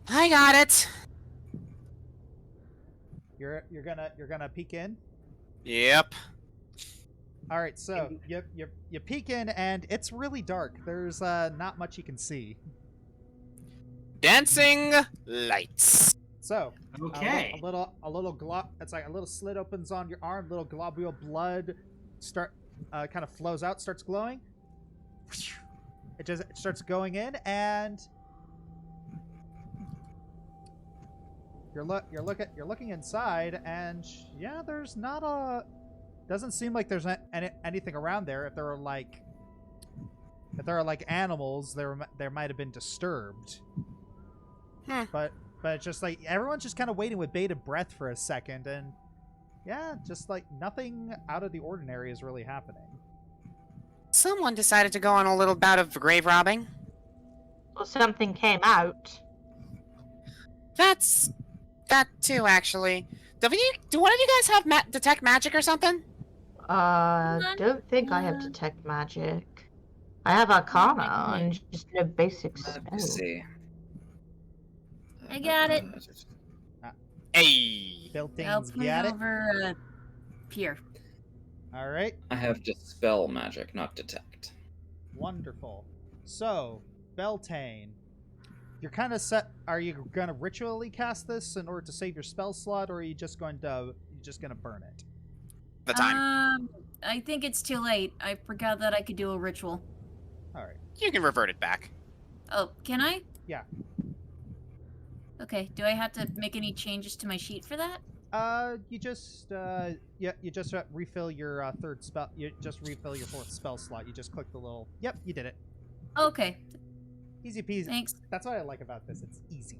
I got it. You're gonna peek in. Yep. All right, so you peek in, and it's really dark. There's not much you can see. Dancing lights. So okay, a little glob. It's like a little slit opens on your arm. Little globule blood kind of flows out, starts glowing. It starts going in, and you're looking inside, and yeah, there's not a. Doesn't seem like there's anything around there. If there are like animals, there might have been disturbed. But it's just like everyone's just kind of waiting with bated breath for a second, and yeah, just like nothing out of the ordinary is really happening. Someone decided to go on a little bout of grave robbing. Or something came out. That too, actually. Do one of you guys have detect magic or something? Don't think I have detect magic. I have Arcana and just no basic spells. Let me see. I got it. Hey! Beltane's I'll put got it it. over here. All right. I have dispel magic, not detect. Wonderful. So, Beltane, you're kind of set. Are you gonna ritually cast this in order to save your spell slot, or are you just gonna burn it? The time. I think it's too late. I forgot that I could do a ritual. All right. You can revert it back. Oh, can I? Yeah. Okay. Do I have to make any changes to my sheet for that? You just refill your third spell. You just refill your fourth spell slot. You just click the little. Yep, you did it. Okay. Easy peasy. Thanks. That's what I like about this. It's easy.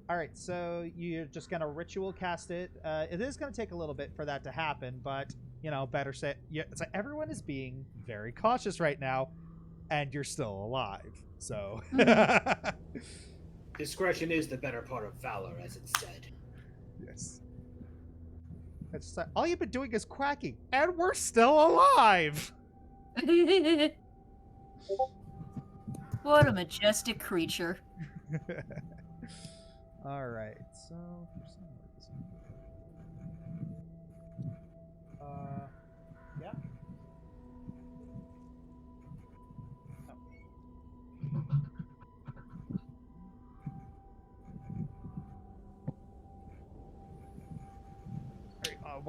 All right, so you're just gonna ritual cast it. It is gonna take a little bit for that to happen, but you know, better say. Yeah, it's like everyone is being very cautious right now, and you're still alive. So. Discretion is the better part of valor, as it's said. Yes. It's just like, all you've been doing is quacking, and we're still alive. What a majestic creature. All right, so for some reason, yeah. All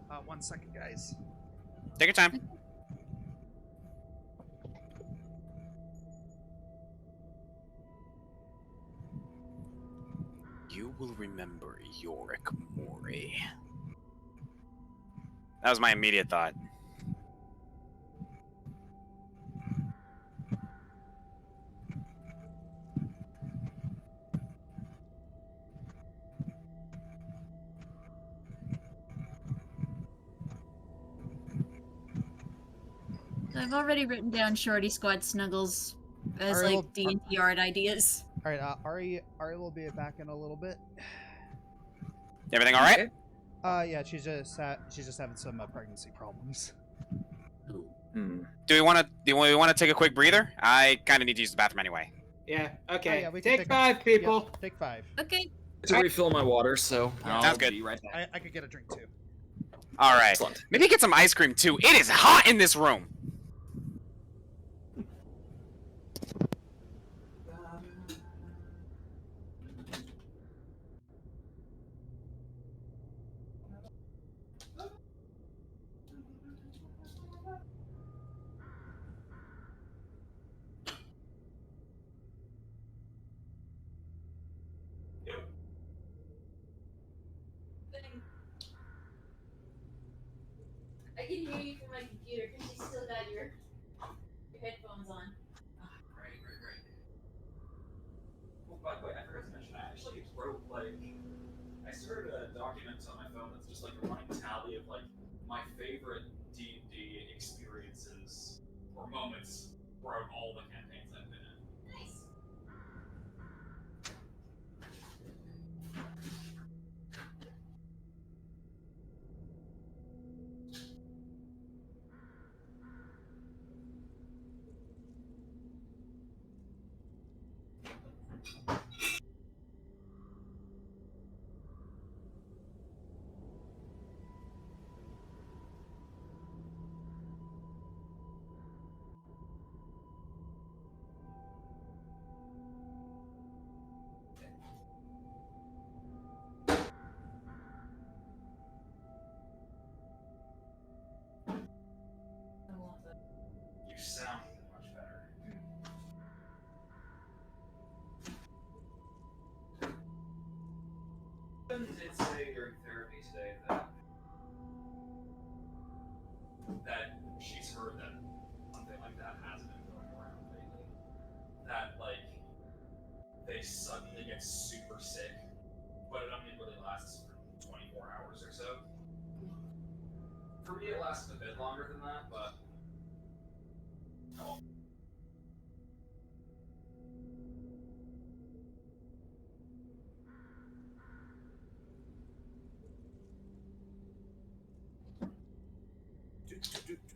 right, one second, guys. Take your time. You will remember Yorick Mori. That was my immediate thought. So I've already written down Shorty Squad Snuggles as Ari like D&D art ideas. All right, Ari will be back in a little bit. Everything all right? Yeah, she's just having some pregnancy problems. Hmm. Do we want to take a quick breather? I kind of need to use the bathroom anyway. Yeah. Okay. Oh, yeah, we can take 5, people. Yeah, take 5. Okay. To refill my water, so I'll Sounds good. be right back. I could get a drink too. All right. Excellent. Maybe get some ice cream too. It is hot in this room. computer because you still got your headphones on. Right. Well, by the way, I forgot to mention, I actually wrote, like, I started a document on my phone that's just, like, a running tally of, like, my favorite D&D experiences or moments throughout all the campaigns I've been in. Nice. You sound much better. Ben did say during therapy today that she's heard that something like that has been going around lately. That, like, they suddenly get super sick, but it only really lasts for 24 hours or so. For me, it lasted a bit longer than that, but... Oh.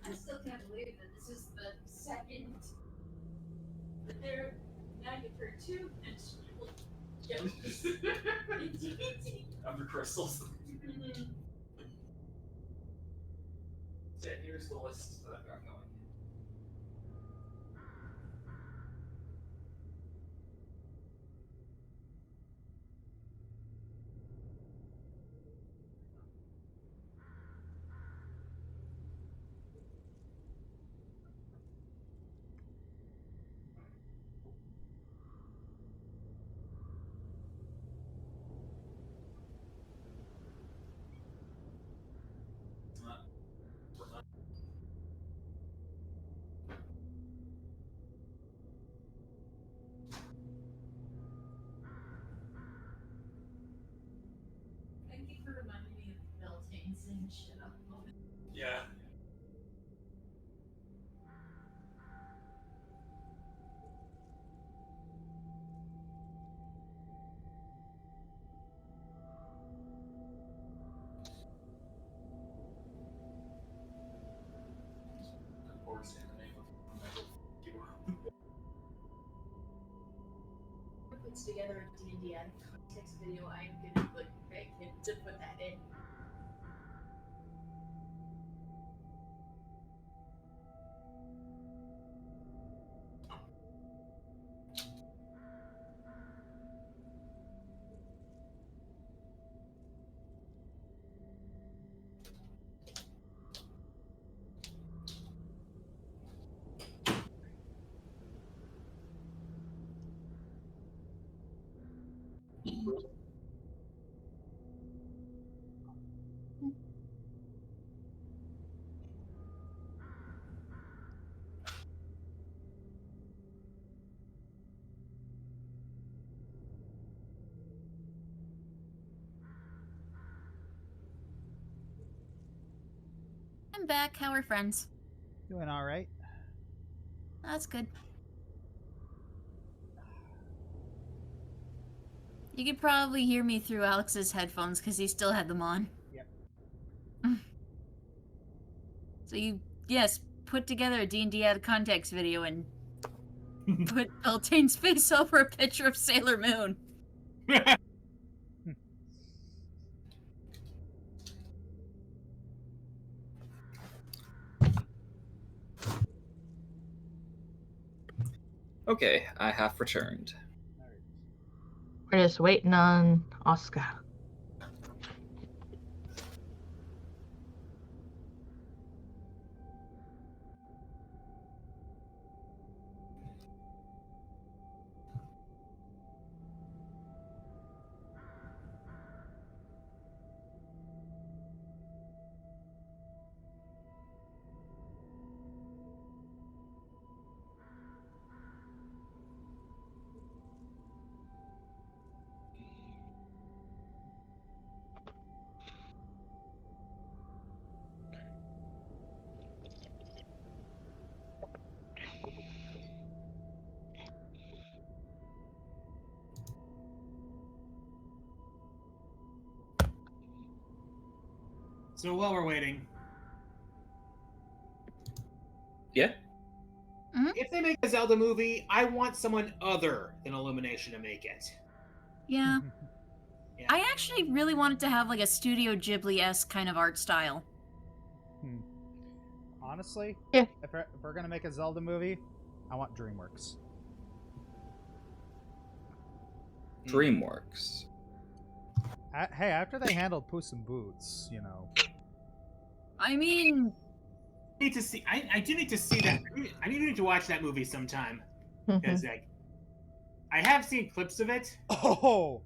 I still can't believe that this is the second that they're now you've heard two menstrual jokes in D&D. Under crystals. Mhm. So yeah, here's the list that I've got going. Thank you for reminding me of Beltane saying shit up moment. Yeah. Of course, in the name of you. Puts together a D&D out of context video, I am gonna beg him to put that in. I'm back. How are friends? Doing all right. That's good. You could probably hear me through Alex's headphones because he still had them on. Yep. So you, yes, put together a D&D out of context video and put Beltane's face over a picture of Sailor Moon. Okay, I have returned. We're just waiting on Oscar. So while we're waiting, Yeah. if they make a Zelda movie, I want someone other than Illumination to make it. Yeah. Yeah. I actually really wanted to have like a Studio Ghibli-esque kind of art style. Honestly, Yeah. if we're gonna make a Zelda movie, I want DreamWorks. DreamWorks. Hey, after they handled Puss in Boots, you know. I mean, I need to see. I do need to see that. I need to watch that movie sometime because like, I have seen clips of it. Oh,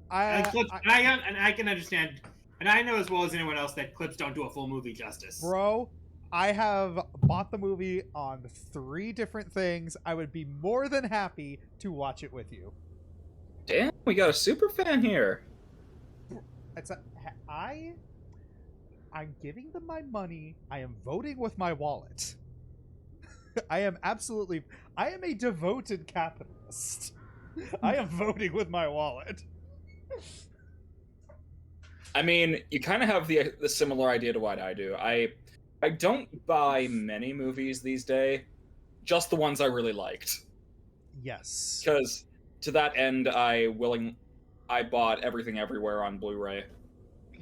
And I can understand, and I know as well as anyone else that clips don't do a full movie justice. bro, I have bought the movie on 3 different things. I would be more than happy to watch it with you. Damn, we got a super fan here. I'm giving them my money. I am voting with my wallet. I am a devoted capitalist. I am voting with my wallet. I mean, you kind of have the similar idea to what I do. I don't buy many movies these days, just the ones I really liked. Yes. Because to that end, I bought Everything Everywhere on Blu-ray.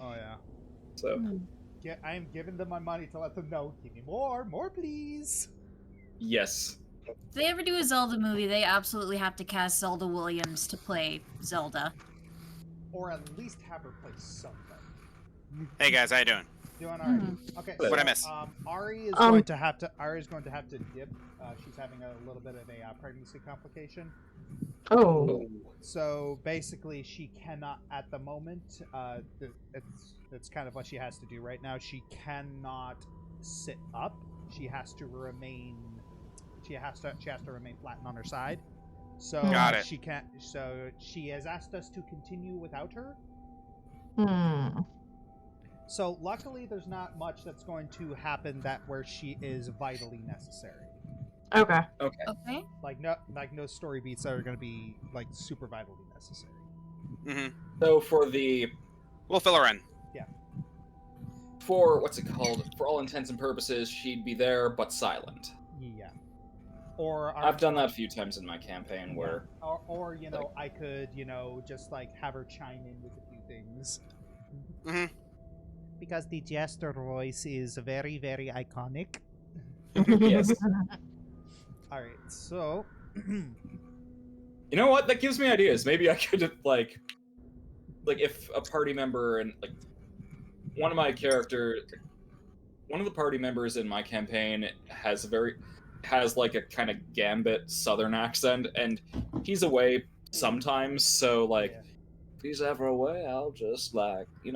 Oh yeah. So Yeah, I am giving them my money to let them know. Give me more, please. yes. if they ever do a Zelda movie, they absolutely have to cast Zelda Williams to play Zelda. Or at least have her play something. Hey guys, how you doing? Doing alright. Okay. What'd I miss? Ari is going to have to dip. She's having a little bit of a pregnancy complication. Oh. So basically, she cannot at the moment. It's kind of what she has to do right now. She cannot sit up. She has to remain. She has to remain flattened on her side. So Got it. she can't. So she has asked us to continue without her. So luckily, there's not much that's going to happen where she is vitally necessary. Okay. Okay. Like no story beats that are going to be like super vitally necessary. Mm-hmm. So We'll fill her in. for what's it called? For all intents and purposes, she'd be there but silent. Yeah. Or I've done that a few times in my campaign where. Or you know, I could just like have her chime in with a few things. Mm-hmm. Because the jester voice is very, very iconic. Yes. Alright, so... You know what? That gives me ideas. Maybe I could, like if a party member and, like, one of the party members in my campaign has like a kind of gambit southern accent, and he's away sometimes, so, like, if he's ever away, I'll just, like, Yeah,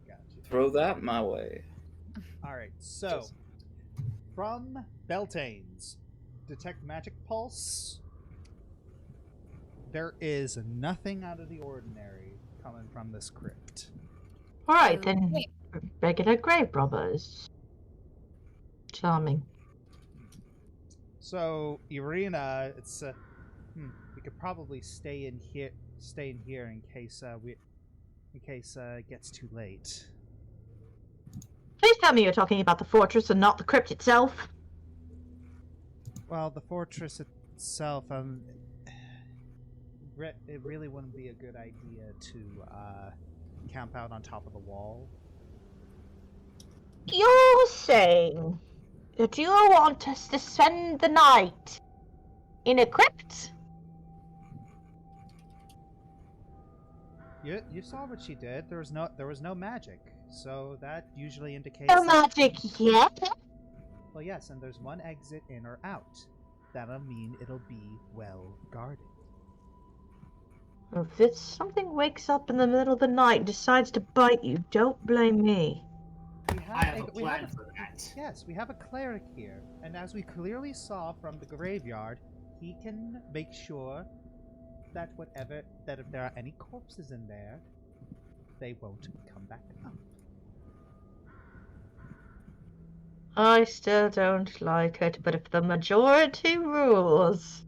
gotcha. throw that my way. Alright, so... From Beltane's Detect Magic Pulse, there is nothing out of the ordinary coming from this crypt. Alright, then regular grave robbers. Charming. So, Irina, it's we could probably stay in here in case it gets too late. Please tell me you're talking about the fortress and not the crypt itself. Well, the fortress itself, it really wouldn't be a good idea to camp out on top of the wall. You're saying that you want us to spend the night in a crypt? You saw what she did. There was no magic, so that usually indicates. No magic yet? Well, yes, and there's one exit in or out. That'll mean it'll be well guarded. If something wakes up in the middle of the night and decides to bite you, don't blame me. I have a plan for that. Yes, we have a cleric here, and as we clearly saw from the graveyard, he can make sure that if there are any corpses in there, they won't come back up. I still don't like it, but if the majority rules...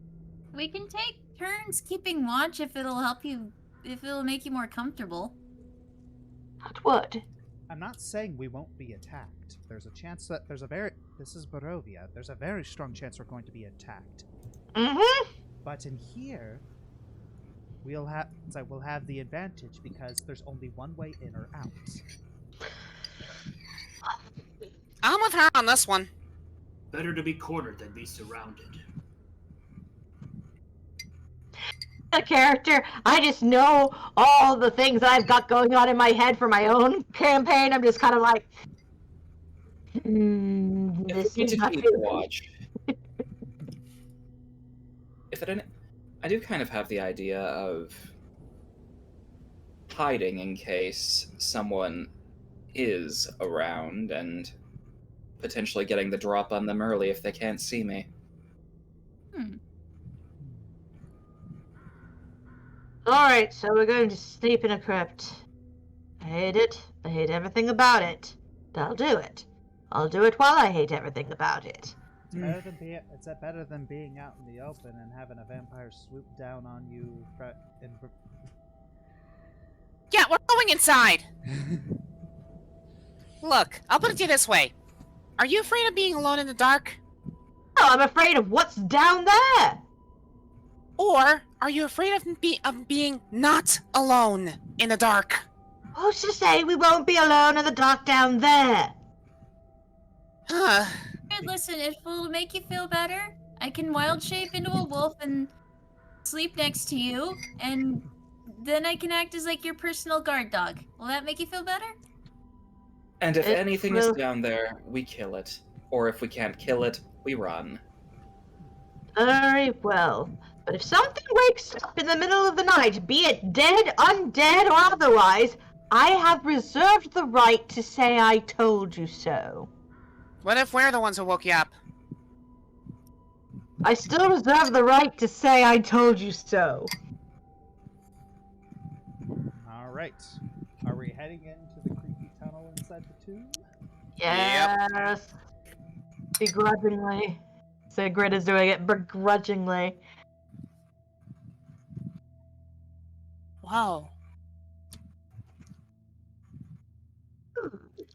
We can take turns keeping watch if it'll make you more comfortable. That would. I'm not saying we won't be attacked. There's a chance that this is Barovia. There's a very strong chance we're going to be attacked. Mm-hmm. But in here, we'll have the advantage because there's only one way in or out. I'm with her on this one. Better to be cornered than be surrounded. A character, I just know all the things I've got going on in my head for my own campaign. I'm just kind of like, this is not keep good. watch. I do kind of have the idea of hiding in case someone is around and potentially getting the drop on them early if they can't see me. Alright, so we're going to sleep in a crypt. I hate it. I hate everything about it. But I'll do it. I'll do it while I hate everything about it. It's better than being out in the open and having a vampire swoop down on you. Yeah, we're going inside. Look, I'll put it to you this way. Are you afraid of being alone in the dark? No, I'm afraid of what's down there. Or are you afraid of being not alone in the dark? Who's to say we won't be alone in the dark down there? Huh. Listen, if it'll make you feel better, I can wild shape into a wolf and sleep next to you, and then I can act as like your personal guard dog. Will that make you feel better? And if anything is down there, we kill it. Or if we can't kill it, we run. Very well. But if something wakes up in the middle of the night, be it dead, undead, or otherwise, I have reserved the right to say I told you so. What if we're the ones who woke you up? I still reserve the right to say I told you so. Alright. Are we heading into the creepy tunnel inside the tomb? Yes. Begrudgingly. Sygrid is doing it begrudgingly. Wow.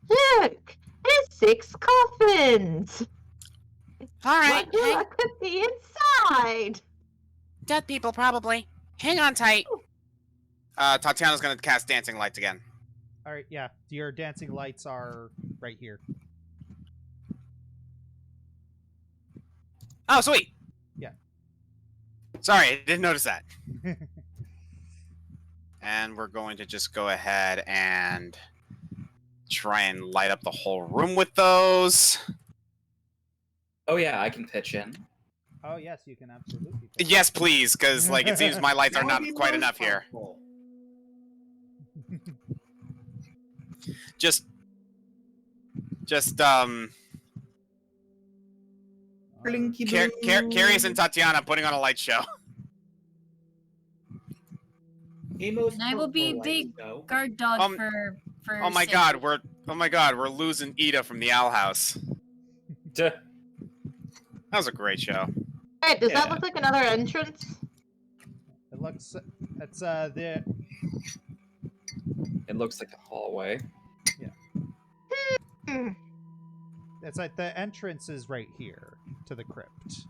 Look! There's 6 coffins! Alright, What could be inside? dead people, probably. Hang on tight. Tatyana's gonna cast Dancing Lights again. Alright, yeah. Your dancing lights are right here. Oh, sweet! Yeah. Sorry, I didn't notice that. And we're going to just go ahead and try and light up the whole room with those. Oh yeah, I can pitch in. Oh yes, you can absolutely. Yes, please, because like it seems my lights are not quite enough here. Just Kerius and Tatyana putting on a light show. And I will be big guard dog for Oh my god, we're losing Ida from the Owl House. That was a great show. Hey, does that look like another entrance? It looks. It's the. It looks like a hallway. Yeah. It's like the entrance is right here to the crypt.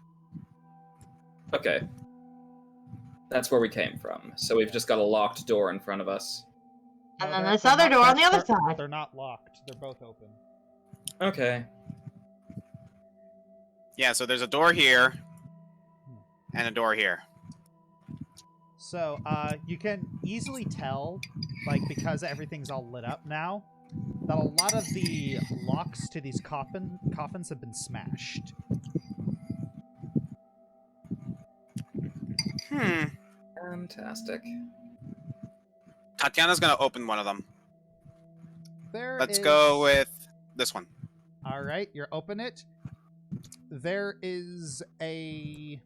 Okay. That's where we came from. So we've just got a locked door in front of us. And then this other door on the other side. They're not locked. They're both open. Okay. Yeah, so there's a door here and a door here. So, you can easily tell, like, because everything's all lit up now, that a lot of the locks to these coffins have been smashed. Fantastic. Tatyana's gonna open one of them. Let's Is... go with this one. Alright, you open it. There is a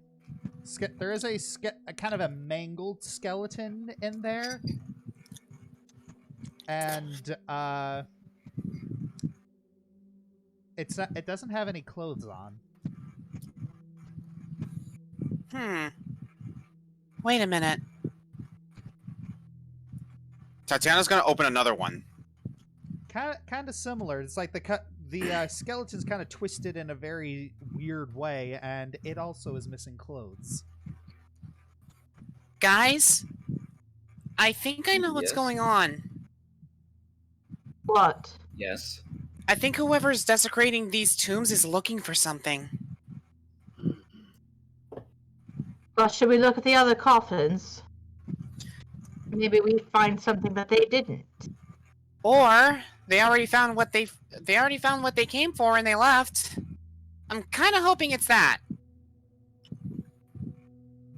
kind of a mangled skeleton in there. And, it doesn't have any clothes on. Wait a minute. Tatyana's gonna open another one. kind of similar. It's like the skeleton's kind of twisted in a very weird way, and it also is missing clothes. Guys, I think I know what's going on. What? Yes. I think whoever's desecrating these tombs is looking for something. Well, should we look at the other coffins? Maybe we find something that they didn't. Or they already found what they came for and they left. I'm kind of hoping it's that.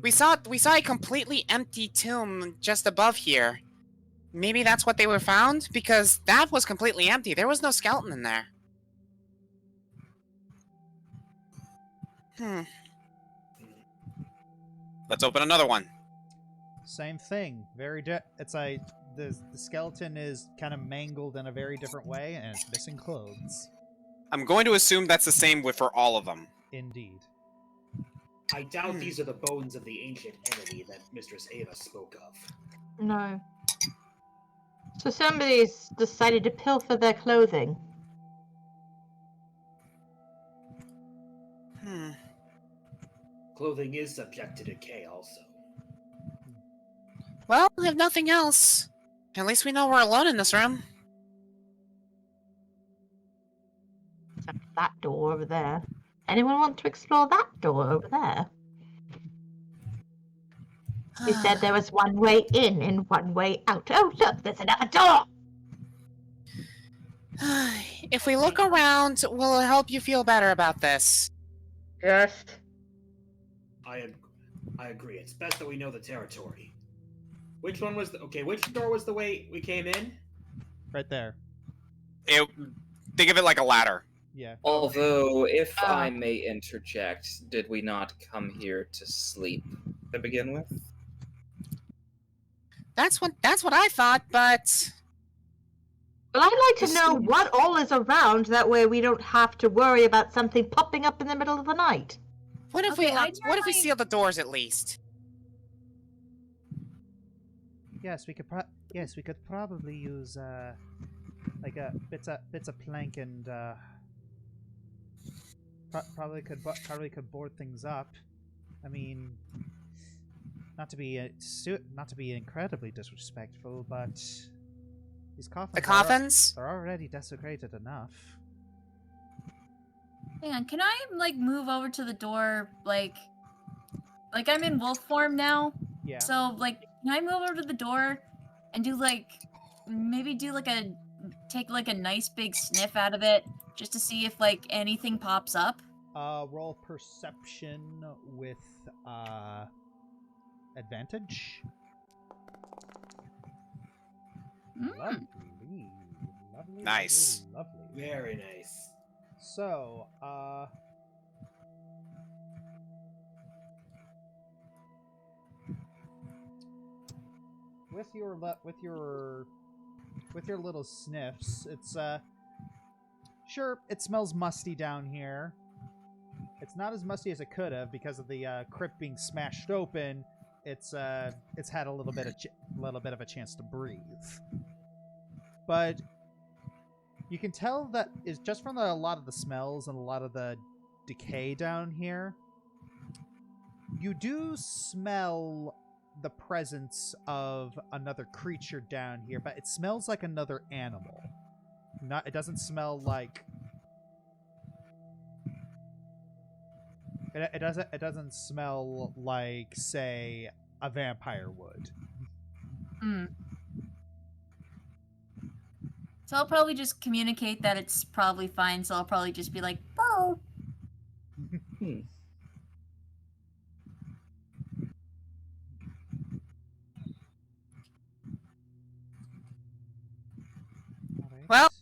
We saw a completely empty tomb just above here. Maybe that's what they were found, because that was completely empty. There was no skeleton in there. Let's open another one. Same thing. It's like the skeleton is kind of mangled in a very different way, and it's missing clothes. I'm going to assume that's the same for all of them. Indeed. I doubt these are the bones of the ancient enemy that Mistress Ava spoke of. No. So somebody's decided to pilfer their clothing. Clothing is subject to decay also. Well, if nothing else, at least we know we're alone in this room. Except that door over there. Anyone want to explore that door over there? You said there was one way in and one way out. Oh, look, there's another door! If we look around, will it help you feel better about this? Yes. I agree. It's best that we know the territory. Which one was which door was the way we came in? Right there. Think of it like a ladder. Yeah. Although, if I may interject, did we not come here to sleep to begin with? That's what I thought, but... Well, I'd like to know what all is around, that way we don't have to worry about something popping up in the middle of the night. What if we seal the doors at least? Yes, we could probably use like bits of plank and probably could board things up. I mean, not to be incredibly disrespectful, but these coffins. The coffins? They're already desecrated enough. Hang on, can I like move over to the door like I'm in wolf form now? Yeah. So like can I move over to the door and do like take like a nice big sniff out of it just to see if like anything pops up? Roll perception with advantage. Lovely. Nice. Lovely. Very nice. So, with your little sniffs, it's sure it smells musty down here. It's not as musty as it could have because of the crypt being smashed open. It's had a little bit of a chance to breathe, but you can tell that is just from a lot of the smells and a lot of the decay down here. You do smell the presence of another creature down here, but it smells like another animal. It doesn't smell like it doesn't smell like, say, a vampire would. So I'll probably just communicate that it's probably fine, so I'll probably just be like, "Boo!" Well,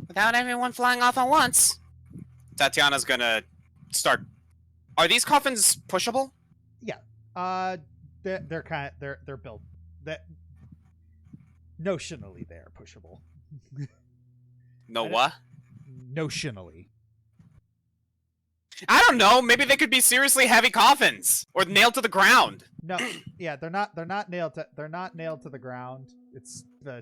without everyone flying off at once, Tatyana's gonna start. Are these coffins pushable? Yeah. They're built that notionally they're pushable. No what? Notionally. I don't know. Maybe they could be seriously heavy coffins or nailed to the ground. No, yeah, they're not nailed to the ground. It's the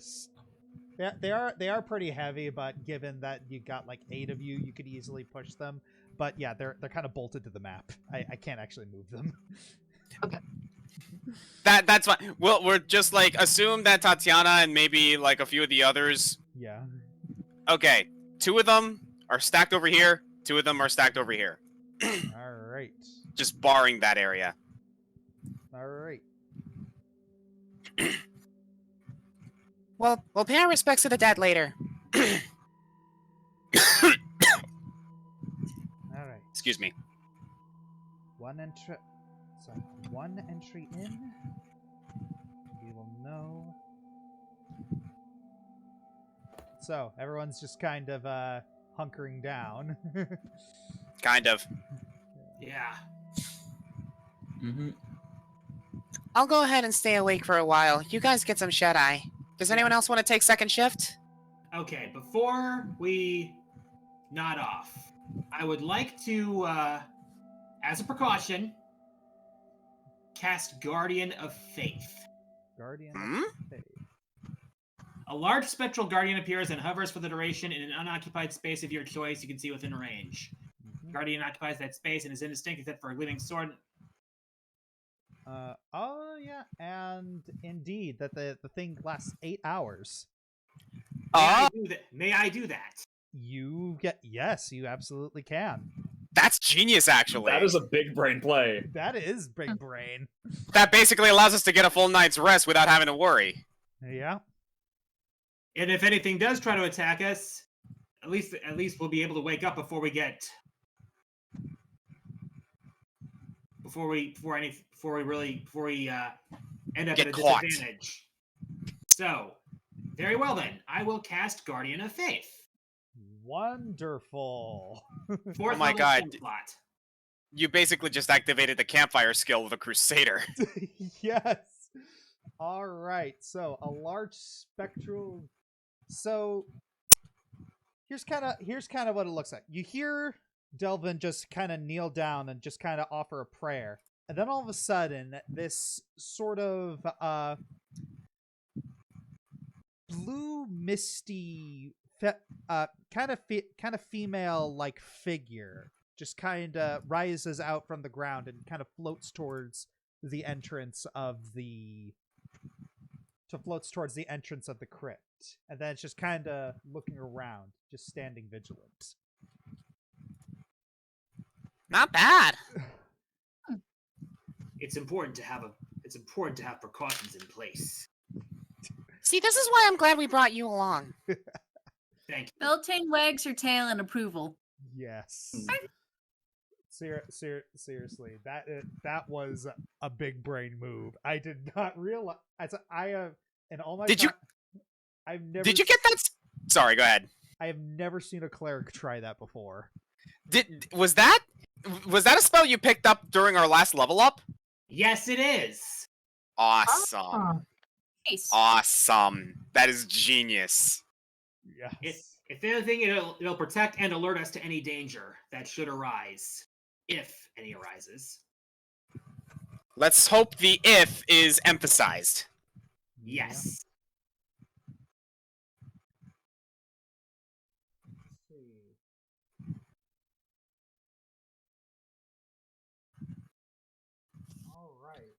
They are pretty heavy, but given that you got like 8 of you, you could easily push them. But yeah, they're kind of bolted to the map. I can't actually move them. Okay. That's fine. We're just like assume that Tatyana and maybe like a few of the others. Yeah. Okay, 2 of them are stacked over here. 2 of them are stacked over here. All right. Just barring that area. All right. Well, we'll pay our respects to the dead later. All right. Excuse me. One entry in. We will know. So everyone's just kind of hunkering down. Kind of. Yeah. Mm-hmm. I'll go ahead and stay awake for a while. You guys get some shut-eye. Does anyone else want to take second shift? Okay, before we nod off, I would like to, as a precaution, cast Guardian of Faith. Guardian Hmm? of Faith. A large spectral guardian appears and hovers for the duration in an unoccupied space of your choice you can see within range. Guardian occupies that space and is indistinct except for a gleaming sword. Oh yeah, and indeed that the thing lasts 8 hours. May I do that? Yes, you absolutely can. That's genius, actually. That is a big brain play. That is big brain. That basically allows us to get a full night's rest without having to worry. Yeah. And if anything does try to attack us, at least we'll be able to wake up before we end up Get at a caught. disadvantage. So, very well then. I will cast Guardian of Faith. Wonderful. Fourth Oh my level God. spell slot. You basically just activated the campfire skill with a Crusader. Yes. All right. So a large spectral. So here's kind of what it looks like. You hear Delvon just kind of kneel down and just kind of offer a prayer, and then all of a sudden, this sort of blue, misty, kind of female-like figure just kind of rises out from the ground and kind of floats towards the entrance of the crypt, and then it's just kind of looking around, just standing vigilant. Not bad. It's important to have precautions in place. See, this is why I'm glad we brought you along. Thank you. Beltane wags her tail in approval. Yes. Seriously, that was a big brain move. I did not realize. I have in all my. Did you get that? Sorry, go ahead. I have never seen a cleric try that before. Was that a spell you picked up during our last level up? Yes, it is. Awesome. Nice. Awesome. That is genius. Yes. If anything, it'll protect and alert us to any danger that should arise, if any arises. Let's hope the "if" is emphasized. Yes. All right.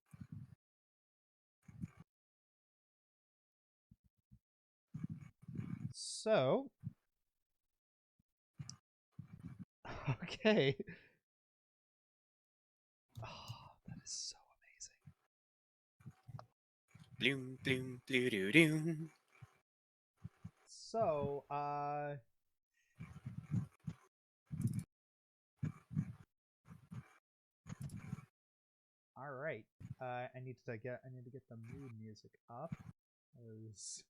So, okay. Oh, that is so amazing. Bloom, bloom, blue, doo, doo. So, all right. I need to get the mood music up. 'Cause...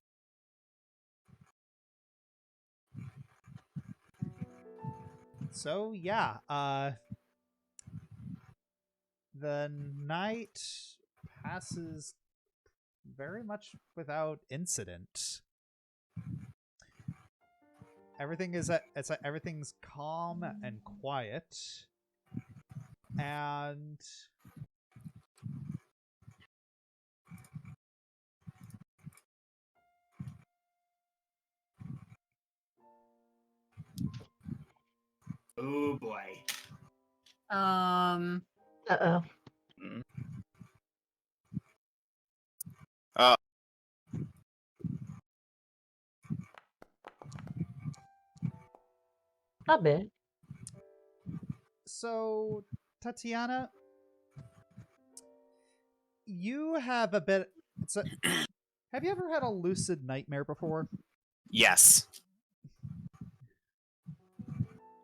So yeah, the night passes very much without incident. Everything's calm and quiet, and Oh boy. Uh-oh. A bit. So, Tatyana, you have a bit. Have you ever had a lucid nightmare before? Yes.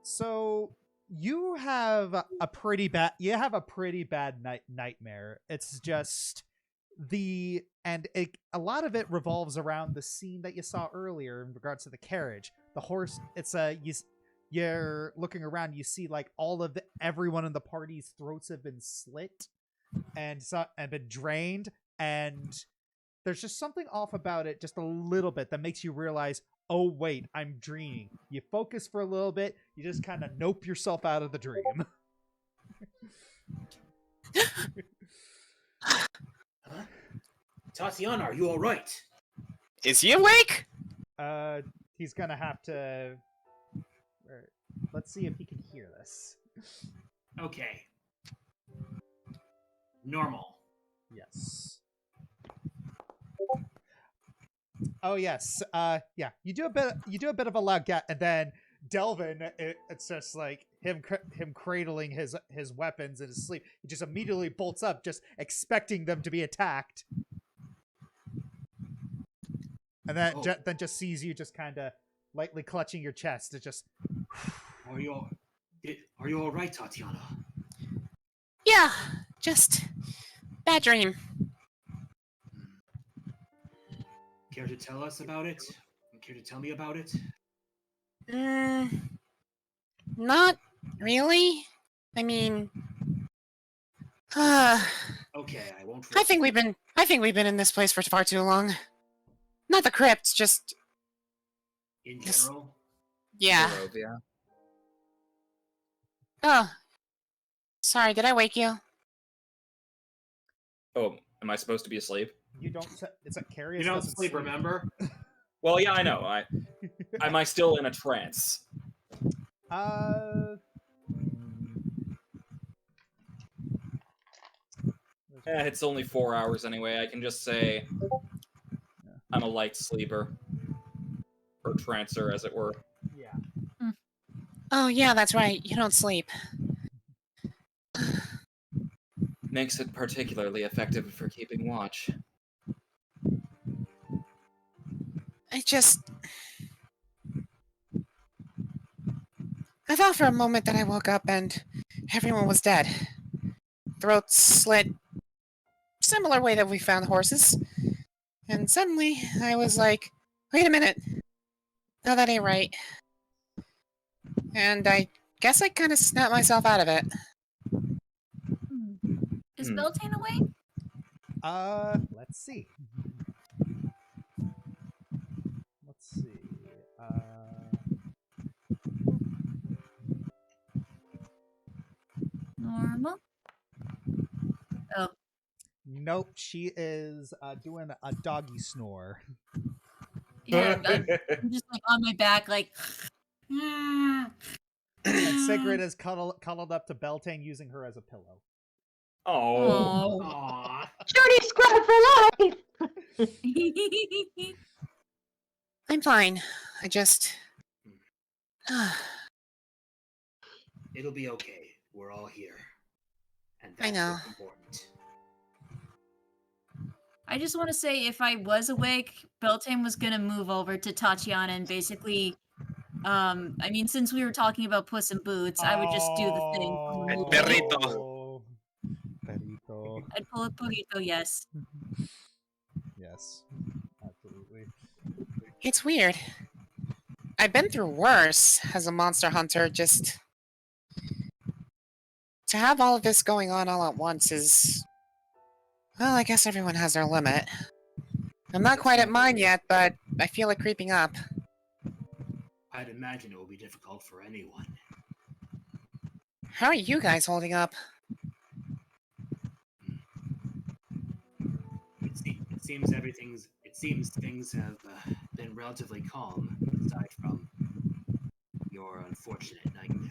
So you have a pretty bad. You have a pretty bad nightmare. It's just a lot of it revolves around the scene that you saw earlier in regards to the carriage. The horse. It's you're looking around. You see like everyone in the party's throats have been slit and been drained, and there's just something off about it just a little bit that makes you realize, oh wait, I'm dreaming. You focus for a little bit, you just kind of nope yourself out of the dream. Huh? Tatyana, are you alright? Is he awake? He's gonna have to... Let's see if he can hear this. Okay. Normal. Yes. Oh yes. Yeah. You do a bit of a loud gap, and then Delvon. It's just like him cradling his weapons in his sleep. He just immediately bolts up, just expecting them to be attacked, and then then just sees you just kind of lightly clutching your chest. It just. Are you all right, Tatyana? Yeah, just bad dream. Care to tell us about it? Care to tell me about it? Not really. I mean, okay, I won't. I think we've been in this place for far too long. Not the crypt, just in general. Yeah. Barovia. Oh, sorry. Did I wake you? Oh, am I supposed to be asleep? You don't. It's a Kerius. You don't sleep, remember? Well, yeah, I know. Am I still in a trance? It's only 4 hours anyway. I can just say I'm a light sleeper. Or trancer, as it were. Yeah. Oh, yeah, that's right. You don't sleep. Makes it particularly effective for keeping watch. I thought for a moment that I woke up and everyone was dead. Throats slit, similar way that we found horses. And suddenly, I was like, wait a minute. No, that ain't right. And I guess I kind of snapped myself out of it. Is Beltane awake? Let's see. Let's see. Normal? Oh. Nope, she is doing a doggy snore. Yeah, I'm just like on my back, like. And Sygrid is cuddled up to Beltane, using her as a pillow. Oh. Aww. Shorty squad for life! I'm fine. I just... It'll be okay. We're all here. And I that's know. what's important. I just want to say, if I was awake, Beltane was gonna move over to Tatyana and basically, I mean, since we were talking about Puss in Boots, I would just do the thing. El perrito. Perrito. I'd pull a burrito, yes. Yes, absolutely. It's weird. I've been through worse as a monster hunter, just... To have all of this going on all at once is... Well, I guess everyone has their limit. I'm not quite at mine yet, but I feel it creeping up. I'd imagine it will be difficult for anyone. How are you guys holding up? It seems things have been relatively calm, aside from your unfortunate nightmare.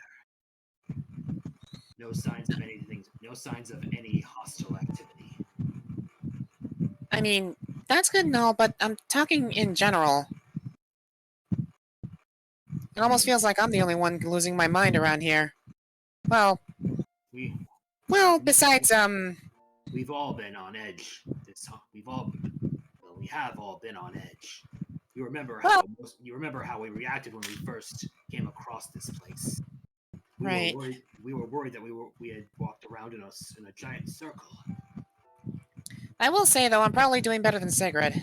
No signs of anything. No signs of any hostile activity. I mean, that's good and all, but I'm talking in general. It almost feels like I'm the only one losing my mind around here. Well, besides, We've all been on edge. We have all been on edge. You remember how we reacted when we first came across this place. Right. We were worried that we had walked around in a giant circle. I will say though, I'm probably doing better than Sygrid.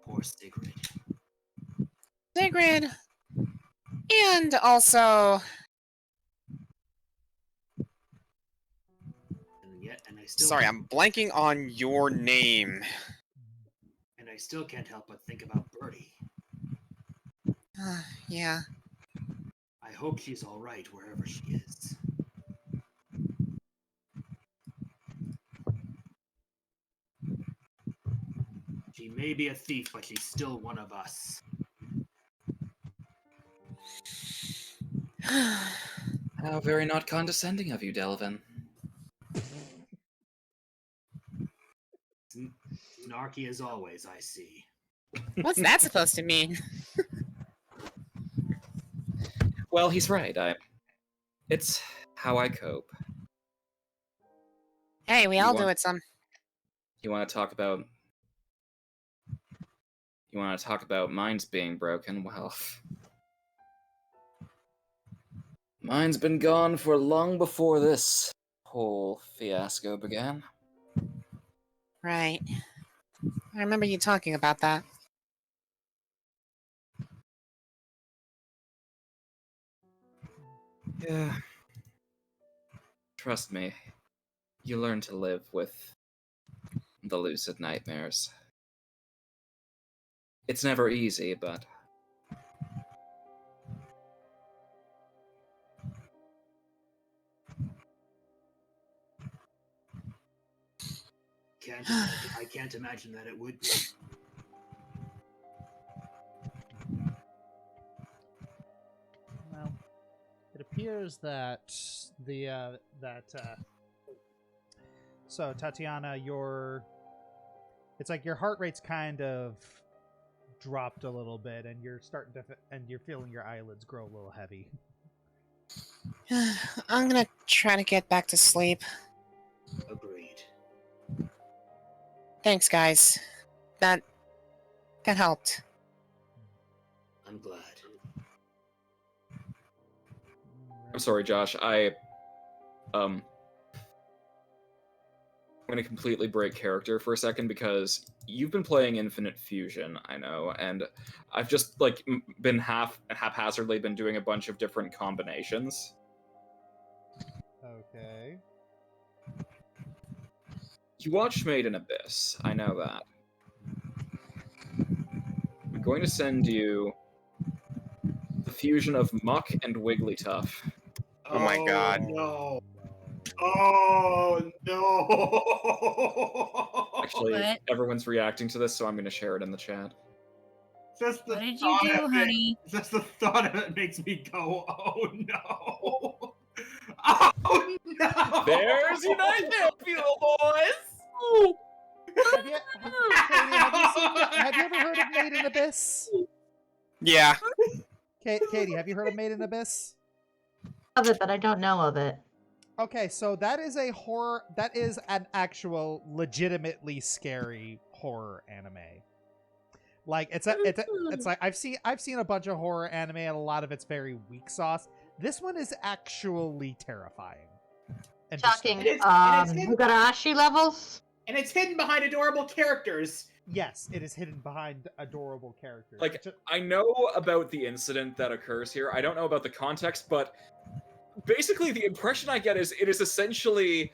Poor Sygrid. Sygrid, and also. And I still. Sorry, I'm blanking on your name. And I still can't help but think about Birdie. Yeah. I hope she's all right wherever she is. She may be a thief, but she's still one of us. How very not condescending of you, Delvon. Snarky as always, I see. What's that supposed to mean? Well, he's right. It's how I cope. Hey, we all do it some. You want to talk about minds being broken? Well, mine's been gone for long before this whole fiasco began. Right. I remember you talking about that. Yeah. Trust me, you learn to live with the lucid nightmares. It's never easy, but... I can't imagine that it would be. Well, it appears that so Tatyana, it's like your heart rate's kind of dropped a little bit, and you're feeling your eyelids grow a little heavy. I'm gonna try to get back to sleep. Agreed. Thanks, guys. That helped. I'm glad. I'm sorry, Josh. I'm going to completely break character for a second because you've been playing Infinite Fusion, I know, and I've just been haphazardly been doing a bunch of different combinations. Okay. You watched Made in Abyss, I know that. I'm going to send you the fusion of Muck and Wigglytuff. Oh my god. No. Oh no! Actually, What? everyone's reacting to this, so I'm going to share it in the chat. What did you do, honey? Just the thought of it makes me go, oh no! Oh no! There's your nightmare fuel, boys! Have you ever heard of Made in Abyss? Yeah. Katie, have you heard of Made in Abyss? Of it, but I don't know of it. Okay, so that is a horror. That is an actual, legitimately scary horror anime. Like it's like I've seen a bunch of horror anime, and a lot of it's very weak sauce. This one is actually terrifying. And Talking disturbing. Mugarashi levels. And it's hidden behind adorable characters. Yes, it is hidden behind adorable characters. Like, I know about the incident that occurs here. I don't know about the context, but basically the impression I get is it is essentially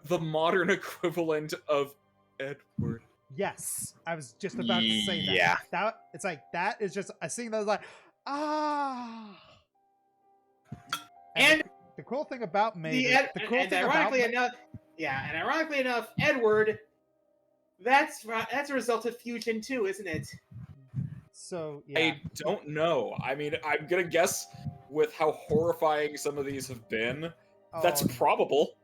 the modern equivalent of Edward. Yes, I was just about to say that. Yeah. It's like that is just a scene that was like, ah. And the cool thing about ironically enough, Edward, that's a result of fusion too, isn't it? So yeah. I don't know. I mean, I'm gonna guess with how horrifying some of these have been, that's Oh, probable.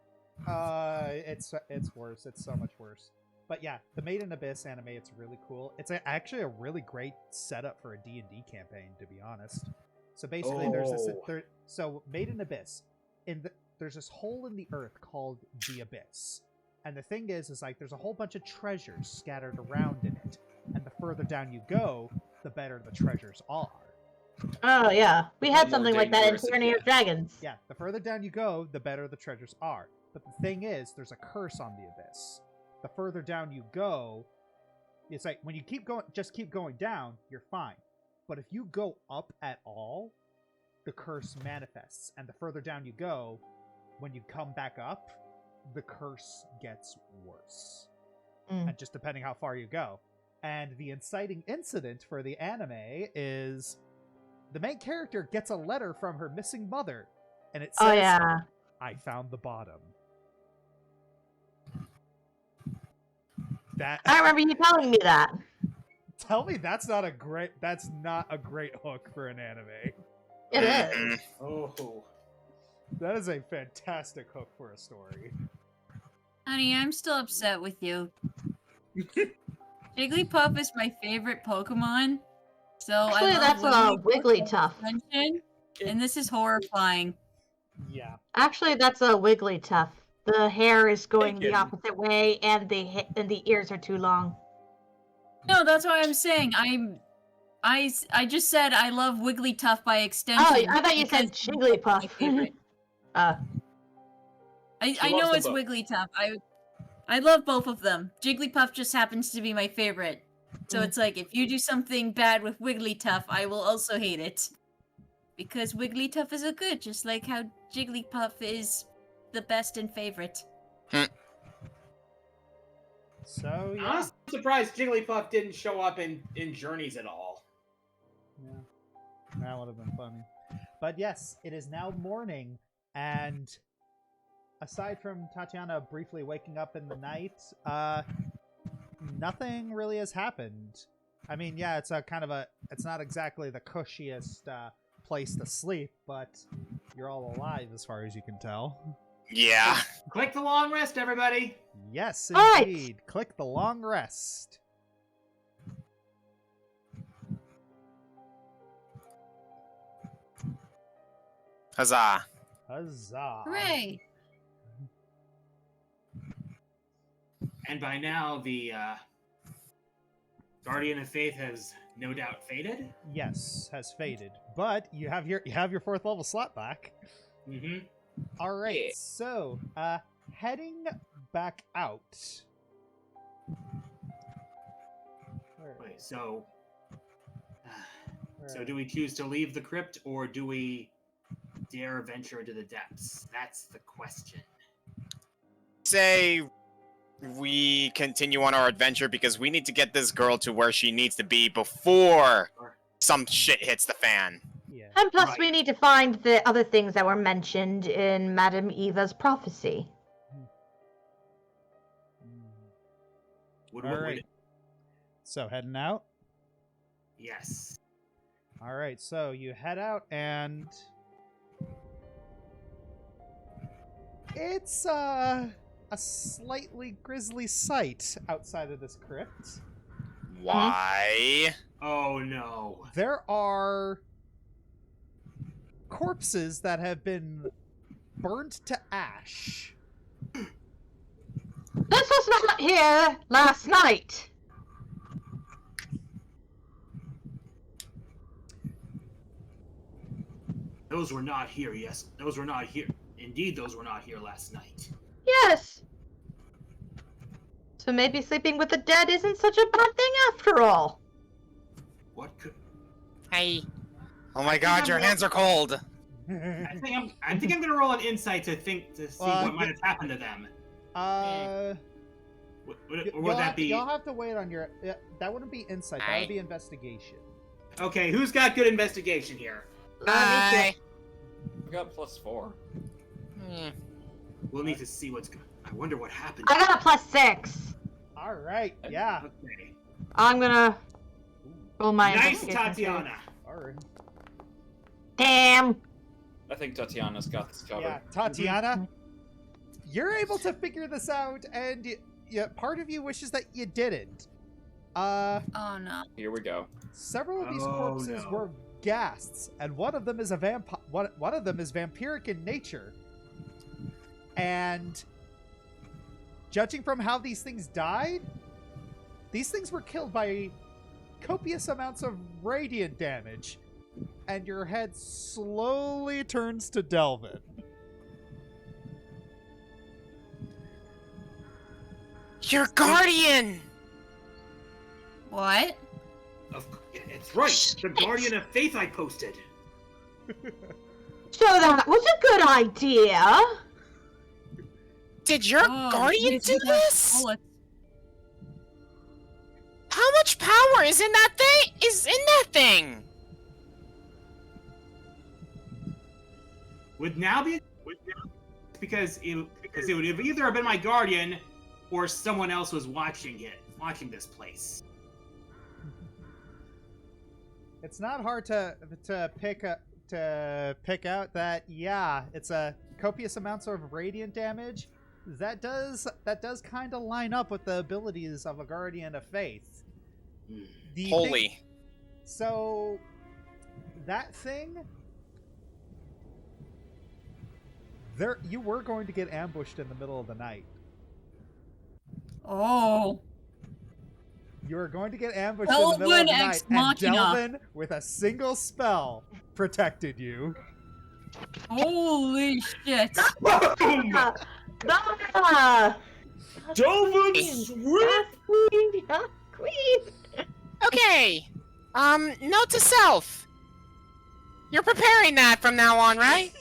it's worse. It's so much worse. But yeah, the Made in Abyss anime, it's really cool. It's actually a really great setup for a D&D campaign, to be honest. So basically, so Made in Abyss, there's this hole in the earth called the Abyss, and the thing is like there's a whole bunch of treasures scattered around in it, and the further down you go, the better the treasures are. Oh yeah, we had More something like that in dangerous it Tyranny of gets. Dragons. Yeah, the further down you go, the better the treasures are. But the thing is, there's a curse on the Abyss. The further down you go, it's like when you keep going down, you're fine. But if you go up at all, the curse manifests. And the further down you go, when you come back up, the curse gets worse. And just depending how far you go. And the inciting incident for the anime is the main character gets a letter from her missing mother. And it says, Oh yeah. I found the bottom. That I remember you telling me that. Tell me that's not a great hook for an anime. It is. Oh. That is a fantastic hook for a story. Honey, I'm still upset with you. Jigglypuff is my favorite Pokemon, so Actually, I that's love a Wigglytuff. And this is horrifying. Yeah. Actually, that's a Wigglytuff. The hair is going the Thank you. opposite way, and the ears are too long. No, that's why I'm saying I just said I love Wigglytuff by extension. Oh, I thought you said because he's my Jigglypuff. favorite. uh, I She know loves it's them both. Wigglytuff. I love both of them. Jigglypuff just happens to be my favorite. So it's like, if you do something bad with Wigglytuff, I will also hate it. Because Wigglytuff is a good, just like how Jigglypuff is the best and favorite. So yeah. I'm surprised Jigglypuff didn't show up in Journeys at all. Yeah. That would have been funny. But yes, it is now morning, and aside from Tatyana briefly waking up in the night, nothing really has happened. I mean, yeah, it's it's not exactly the cushiest place to sleep, but you're all alive as far as you can tell. Yeah. Click the long rest, everybody. Yes, All right. indeed. Click the long rest. Huzzah. Huzzah. Hooray! And by now, the Guardian of Faith has no doubt faded. Yes, has faded. But you have your fourth level slot back. Mm-hmm. All right, Yeah. so heading back out. Wait, so do we choose to leave the crypt, or do we dare venture into the depths? That's the question. Say we continue on our adventure because we need to get this girl to where she needs to be before some shit hits the fan. Yeah. and plus, Right. we need to find the other things that were mentioned in Madame Eva's prophecy. Would All right. So heading out. Yes. All right, so you head out, and it's a slightly grisly sight outside of this crypt. Why? Oh no. There are corpses that have been burned to ash. This was not here last night. Those were not here, yes. Those were not here. Indeed, those were not here last night. Yes. So maybe sleeping with the dead isn't such a bad thing after all. What could... Hey. Oh my god, your hands are cold. I think I'm gonna roll an insight to see what might have happened to them. Would that be... You'll have to wait on your... that wouldn't be insight, that would be investigation. Okay, who's got good investigation here? Hi. I got +4. We'll need to see what's good. I wonder what happened. I got a +6. All right, yeah. Okay. I'm gonna roll my Nice, investigation save. Tatyana. All right. Damn. I think Tatyana's got this covered. Yeah, Tatyana, you're able to figure this out, and part of you wishes that you didn't. Oh no. Here we go. Several of these corpses were ghasts, and one of them is a vampire. One of them is vampiric in nature, and judging from how these things died, these things were killed by copious amounts of radiant damage. And your head slowly turns to Delvon. Your guardian! What? It's right. The Guardian of Faith I posted. So that was a good idea. Did your guardian do this? How much power is in that thing? Would now be because it would have either been my guardian or someone else was watching this place. It's not hard to pick out that it's a copious amounts of radiant damage. That does kind of line up with the abilities of a guardian of faith. Holy. So that thing. You were going to get ambushed in the middle of the night. Oh. You were going to get ambushed in the middle of the night, and Delvon, with a single spell, protected you. Holy shit. Delvon sweet! Queen! Okay. Note to self. You're preparing that from now on, right?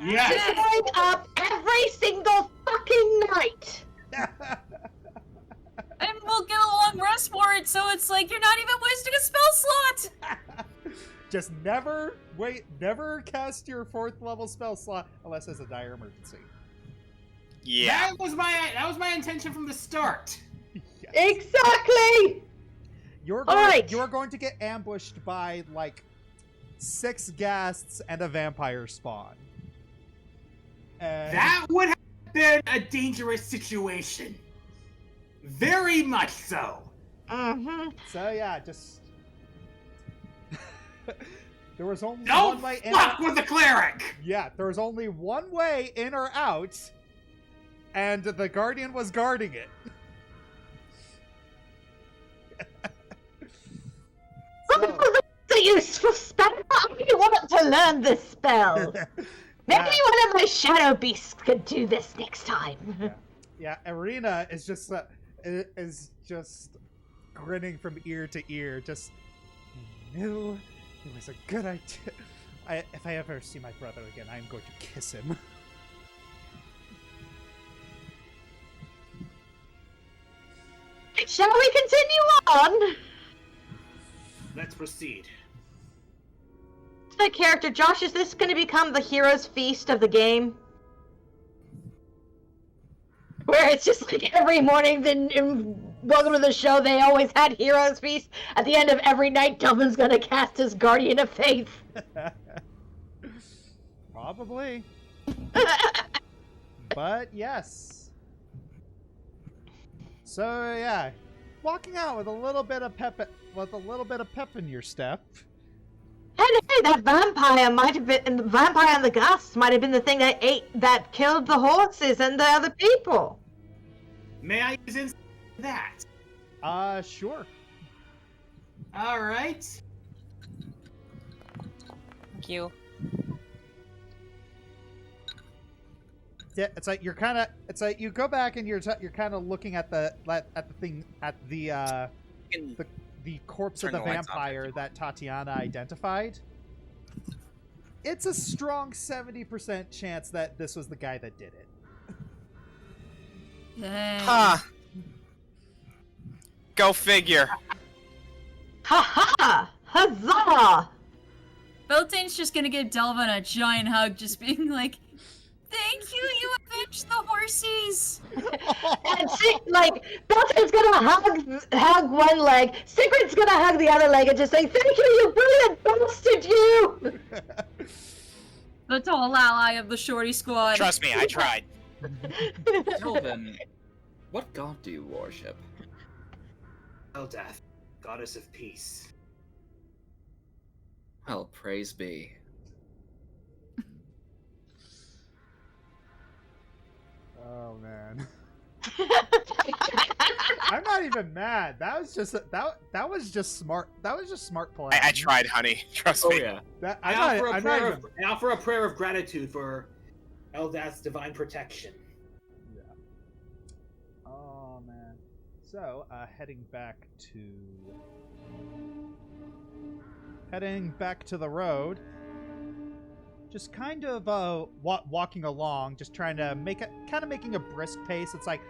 Yes. Going up every single fucking night. And we'll get a long rest for it, so it's like you're not even wasting a spell slot. Just never cast your 4th level spell slot unless there's a dire emergency. Yeah. That was my intention from the start. Yes. Exactly. You're going to get ambushed by like 6 ghasts and a vampire spawn. That would have been a dangerous situation. Very much so. Mm-hmm. So yeah, just there was only Don't one way in. Fuck with the cleric. Yeah, there was only one way in or out, and the guardian was guarding it. It's a useful spell. I really wanted to learn this spell. Maybe one of my shadow beasts could do this next time. Yeah, Arena is just grinning from ear to ear. Just knew it was a good idea. If I ever see my brother again, I'm going to kiss him. Shall we continue on? Let's proceed. The character, Josh, is this going to become the hero's feast of the game? Where it's just like every morning, then welcome to the show, they always had hero's feast. At the end of every night, Delvin's going to cast his Guardian of Faith. Probably. But yes. So yeah, walking out with a little bit of pep in your step. Hey, that vampire might have been the vampire and the ghasts might have been the thing that killed the horses and the other people. May I use insight into that? Sure. All right. Thank you. Yeah, it's like you go back and you're kind of looking at the corpse of the vampire that Tatyana identified. It's a strong 70% chance that this was the guy that did it. Dang. Huh. Go figure. Ha ha! Huzzah! Beltane's just gonna give Delvon a giant hug, just being like, "Thank you, you avenged the horsies!" And Beltane's gonna hug one leg, Sygrid's gonna hug the other leg and just say, "Thank you, you brilliant bastard, you!" The tall ally of the shorty squad. Trust me, I tried. Delvon, what god do you worship? Eldath, goddess of peace. Well, praise be. Oh man. I'm not even mad. That was just that was just smart. That was just smart play. I tried, honey. Trust Oh me. yeah. I offer a prayer of gratitude for Eldath's divine protection. Yeah. Oh man. So, heading back to the road. Just kind of walking along, just trying to making a brisk pace. It's like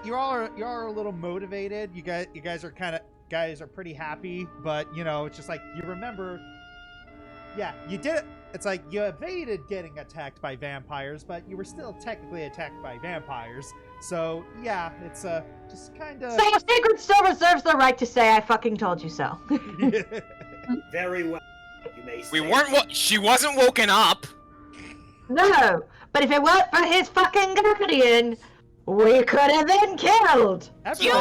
you all are a little motivated. You guys are pretty happy, but it's just like you remember. Yeah, you did it. It's like you evaded getting attacked by vampires, but you were still technically attacked by vampires. So yeah, it's just kind of. So Sygrid still reserves the right to say, "I fucking told you so." Very well. You may say. We weren't. She wasn't woken up. No, but if it weren't for his fucking guardian, we could have been killed. You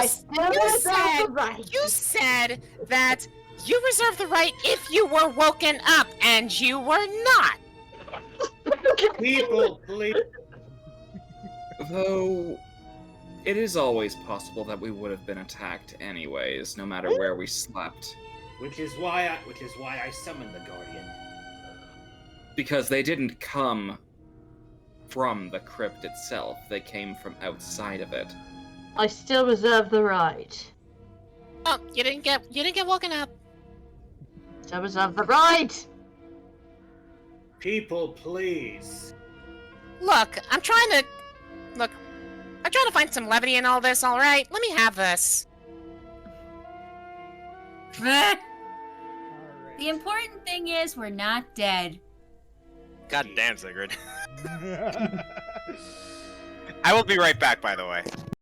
said that you reserved the right if you were woken up, and you were not. People, please. Though, it is always possible that we would have been attacked anyways, no matter where we slept. Which is why I summoned the Guardian. Because they didn't come from the crypt itself, they came from outside of it. I still reserve the right. Oh, you didn't get woken up. Still reserve the right. People, please. Look, I'm trying to find some levity in all this. All right, let me have this. The important thing is we're not dead. God damn, Sygrid. I will be right back, by the way.